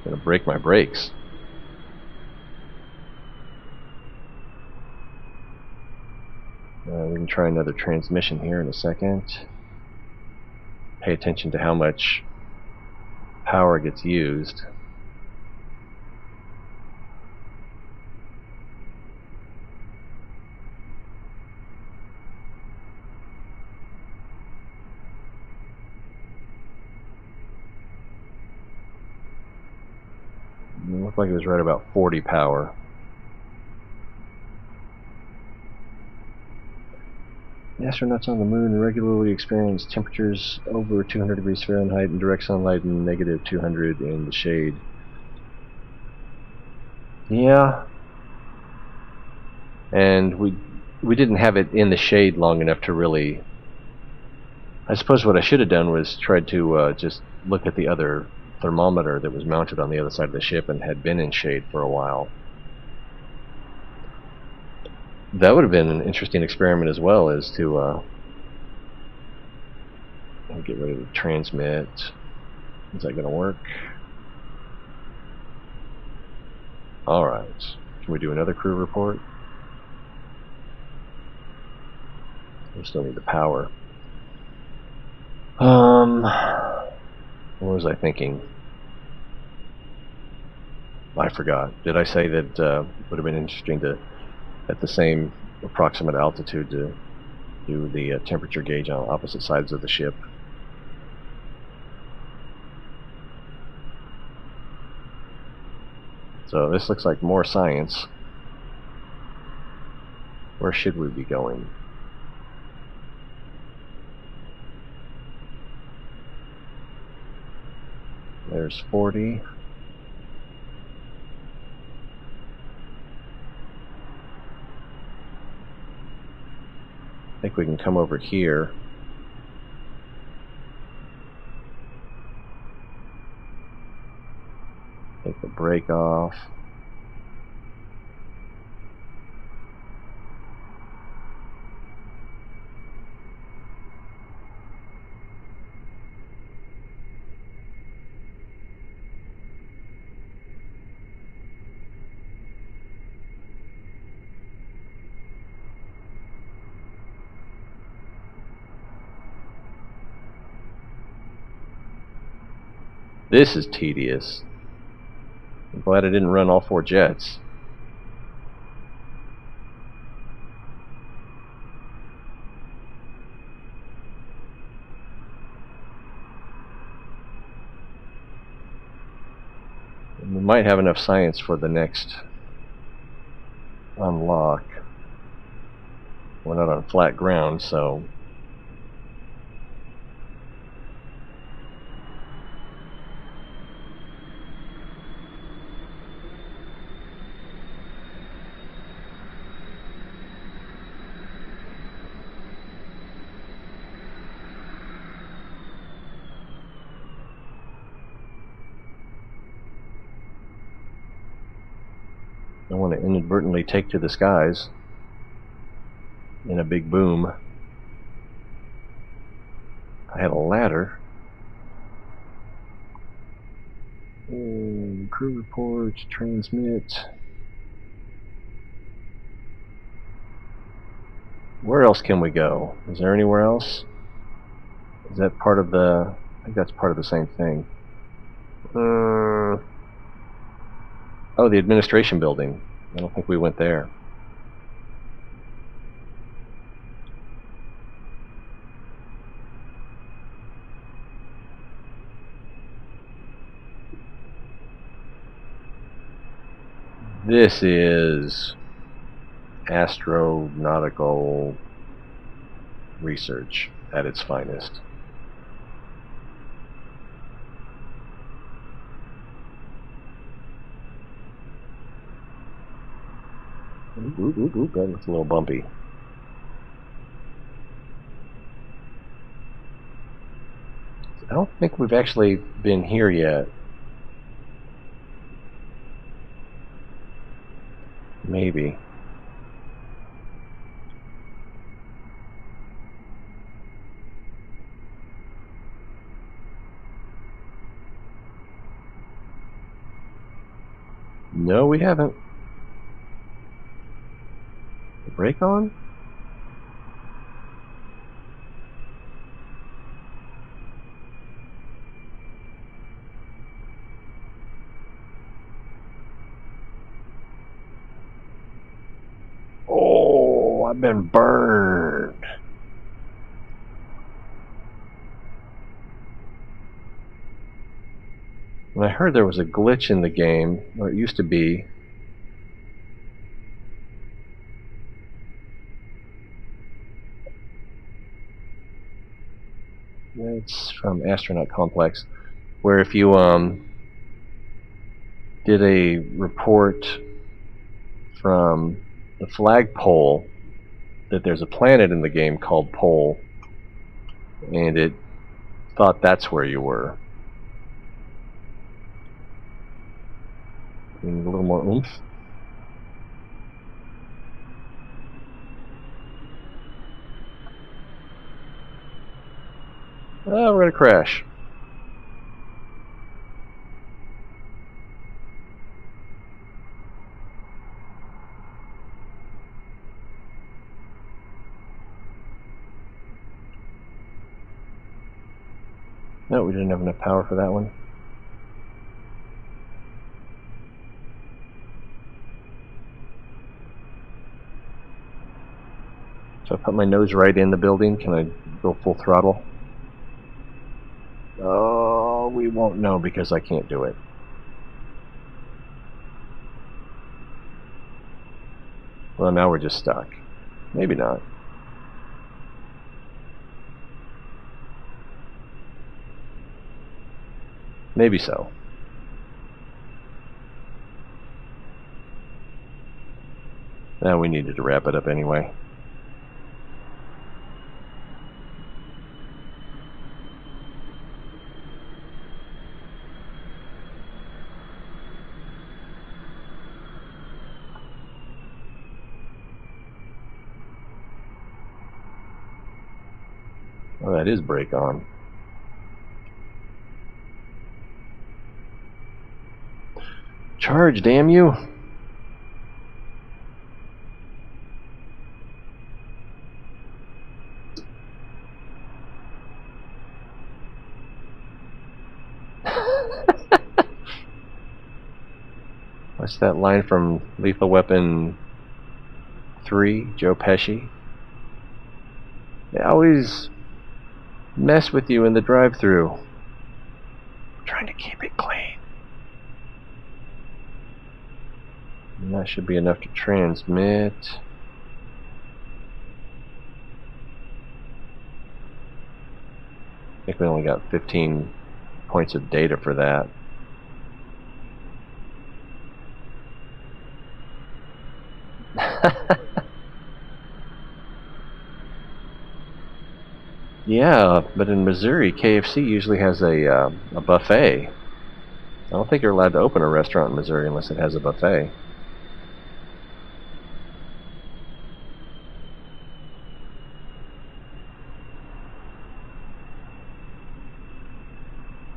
I'm gonna break my brakes. We can try another transmission here in a second. Pay attention to how much power gets used. It looked like it was right about 40 power. The astronauts on the moon regularly experience temperatures over 200 degrees Fahrenheit in direct sunlight and negative 200 in the shade. Yeah. And we didn't have it in the shade long enough to really... I suppose what I should have done was tried to just look at the other thermometer that was mounted on the other side of the ship and had been in shade for a while. That would have been an interesting experiment as well, as to I'll get ready to transmit. Is that going to work? Alright. Can we do another crew report? We still need the power. What was I thinking? I forgot. Did I say that it would have been interesting to, at the same approximate altitude, to do the temperature gauge on opposite sides of the ship? So this looks like more science. Where should we be going? There's 40. I think we can come over here. Take the brake off. This is tedious. I'm glad I didn't run all 4 jets. And we might have enough science for the next unlock. We're not on flat ground, so I want to inadvertently take to the skies in a big boom. I had a ladder. Crew reports, transmit. Where else can we go? Is there anywhere else? Is that part of the... I think that's part of the same thing. Oh, the administration building. I don't think we went there. This is astronautical research at its finest. Ooh, that looks a little bumpy. I don't think we've actually been here yet. Maybe. No, we haven't. The brake on? Oh, I've been burned. And I heard there was a glitch in the game, or it used to be. It's from Astronaut Complex, where if you did a report from the flagpole that there's a planet in the game called Pole, and it thought that's where you were. Need a little more oomph. Oh, we're gonna crash. No, we didn't have enough power for that one. So I put my nose right in the building. Can I go full throttle? Oh, we won't know because I can't do it. Well, now we're just stuck. Maybe not. Maybe so. Now we needed to wrap it up anyway. Well, that is brake on. Charge, damn you! What's that line from Lethal Weapon 3, Joe Pesci? They always mess with you in the drive-thru. I'm trying to keep it clean. And that should be enough to transmit. I think we only got 15 points of data for that. Yeah, but in Missouri, KFC usually has a buffet. I don't think you're allowed to open a restaurant in Missouri unless it has a buffet.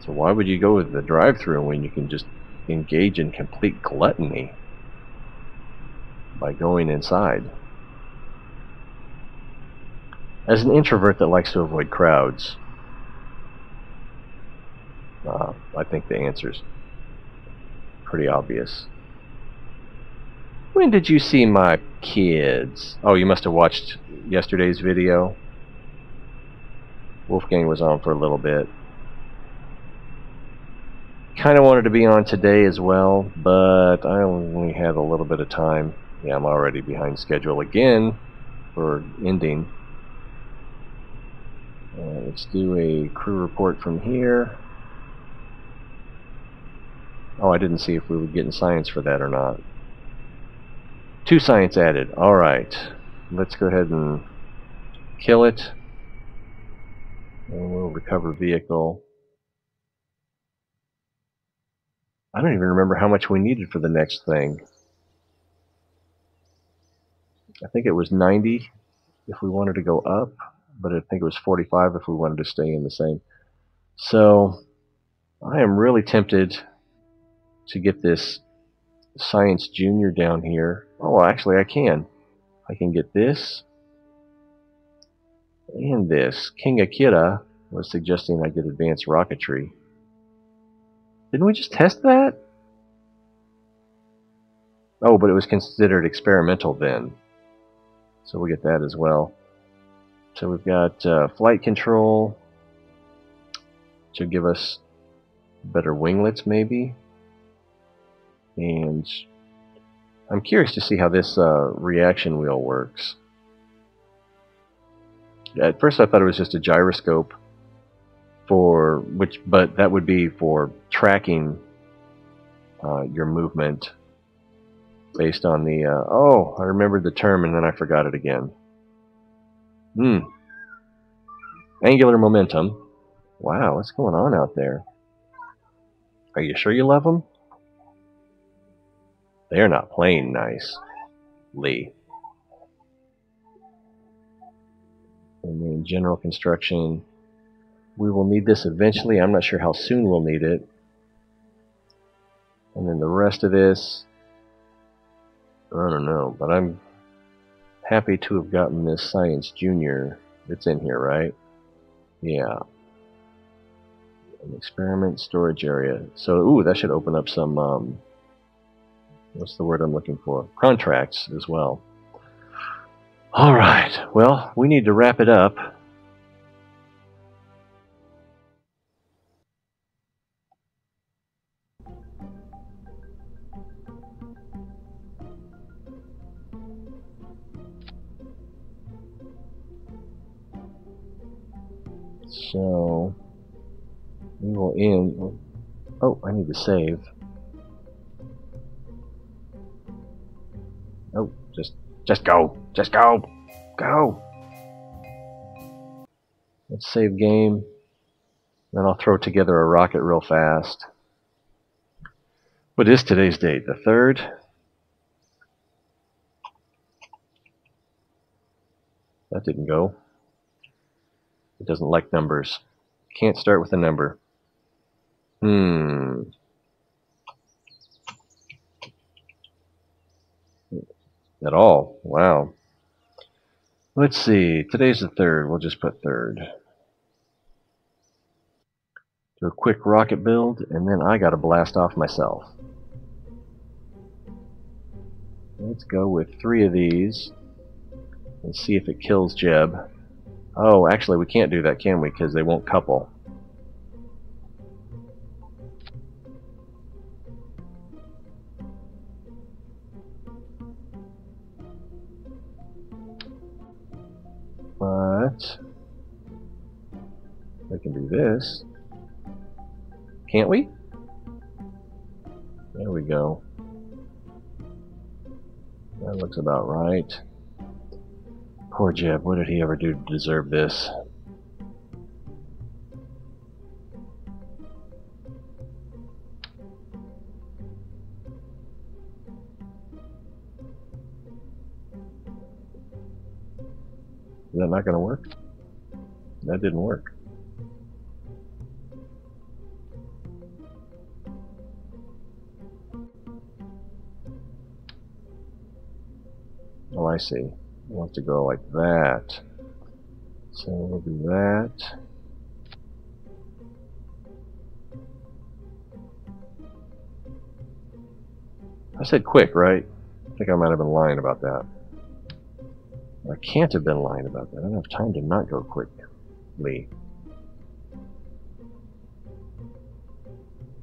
So why would you go with the drive-through when you can just engage in complete gluttony by going inside? As an introvert that likes to avoid crowds, I think the answer's pretty obvious. When did you see my kids? Oh, you must have watched yesterday's video. Wolfgang was on for a little bit. Kind of wanted to be on today as well, but I only had a little bit of time. Yeah, I'm already behind schedule again for ending. Let's do a crew report from here. Oh, I didn't see if we were getting science for that or not. 2 science added. Alright. Let's go ahead and kill it. And we'll recover vehicle. I don't even remember how much we needed for the next thing. I think it was 90 if we wanted to go up, but I think it was 45 if we wanted to stay in the same. So I am really tempted to get this Science Junior down here. Oh, actually I can. I can get this and this. King Akira was suggesting I get advanced rocketry. Didn't we just test that? Oh, but it was considered experimental then. So we'll get that as well. So we've got flight control to give us better winglets maybe. And I'm curious to see how this reaction wheel works. At first I thought it was just a gyroscope for which, but that would be for tracking your movement based on the oh, I remembered the term and then I forgot it again. Angular momentum. Wow, what's going on out there? Are you sure you love them? They're not playing nice, Lee. And then general construction. We will need this eventually. I'm not sure how soon we'll need it. And then the rest of this, I don't know, but I'm happy to have gotten this Science Junior. It's in here, right? Yeah. An experiment storage area. So, ooh, that should open up some, what's the word I'm looking for? Contracts as well. Alright, well, we need to wrap it up. So, we will end. Oh, I need to save. Oh, just go. Just go. Go. Let's save game. Then I'll throw together a rocket real fast. What is today's date? The 3rd? That didn't go. It doesn't like numbers. Can't start with a number. At all. Wow. Let's see. Today's the 3rd. We'll just put 3rd. Do a quick rocket build, and then I gotta blast off myself. Let's go with 3 of these and see if it kills Jeb. Oh, actually we can't do that, can we? Because they won't couple. But we can do this. Can't we? There we go. That looks about right. Poor Jeb, what did he ever do to deserve this? Is that not going to work? That didn't work. I see. We'll have to go like that. So we'll do that. I said quick, right? I think I might have been lying about that. I can't have been lying about that. I don't have time to not go quickly.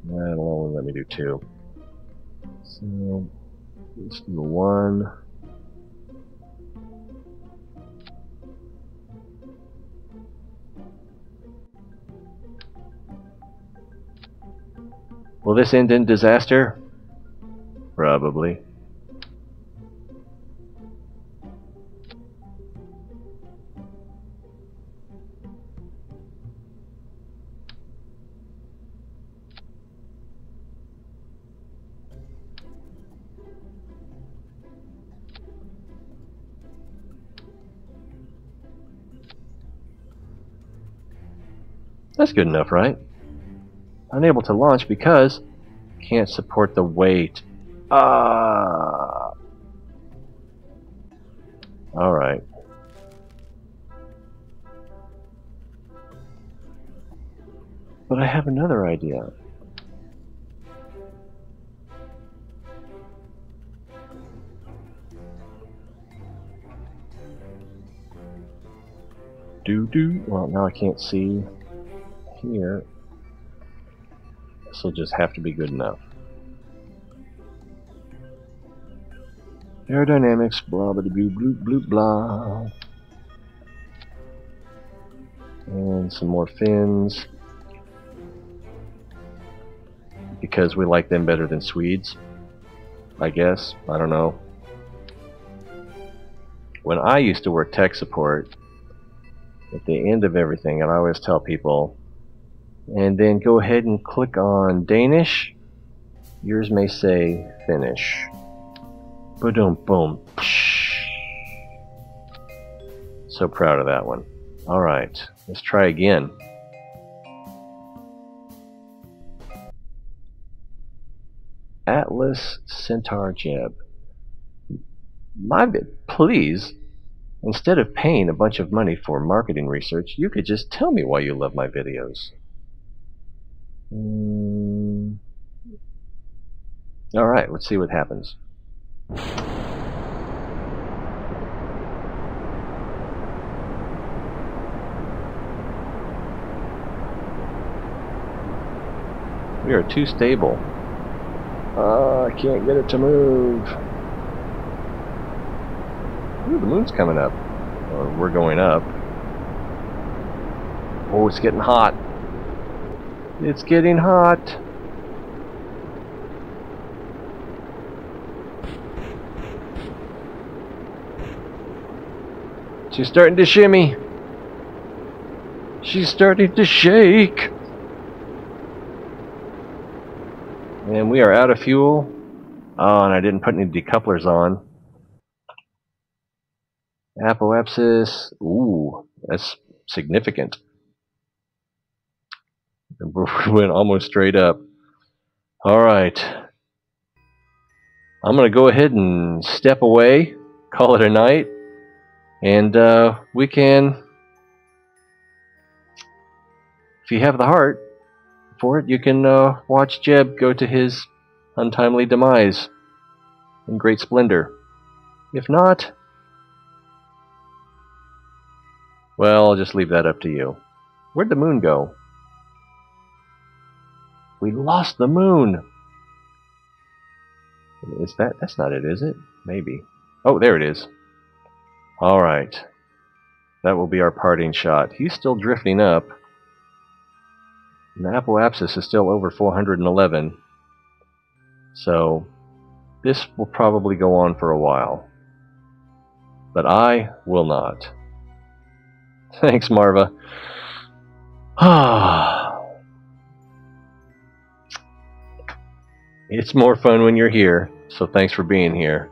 That'll only let me do 2. So let's do 1. Will this end in disaster? Probably. That's good enough, right? Unable to launch because can't support the weight. Alright. But I have another idea. Well, now I can't see here. This will just have to be good enough. Aerodynamics, blah blah blah blah blah blah. And some more fins. Because we like them better than Swedes, I guess. I don't know. When I used to work tech support, at the end of everything, I'd always tell people, and then go ahead and click on Danish. Yours may say Finnish. Boom, boom. So proud of that one. Alright, let's try again. Atlas Centaur Jeb. Please, instead of paying a bunch of money for marketing research, you could just tell me why you love my videos. Alright, let's see what happens. We are too stable. I can't get it to move. Ooh, the moon's coming up. Or we're going up. Oh, it's getting hot. It's getting hot. She's starting to shimmy. She's starting to shake. And we are out of fuel. Oh, and I didn't put any decouplers on. Apoapsis. Ooh, that's significant. We went almost straight up. Alright. I'm going to go ahead and step away, call it a night, and we can, if you have the heart for it, you can watch Jeb go to his untimely demise in great splendor. If not, well, I'll just leave that up to you. Where'd the moon go? We lost the moon! Is that's not it, is it? Maybe. Oh, there it is. Alright. That will be our parting shot. He's still drifting up. And the apoapsis is still over 411. So, this will probably go on for a while. But I will not. Thanks, Marva. It's more fun when you're here, so thanks for being here.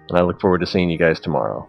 And I look forward to seeing you guys tomorrow.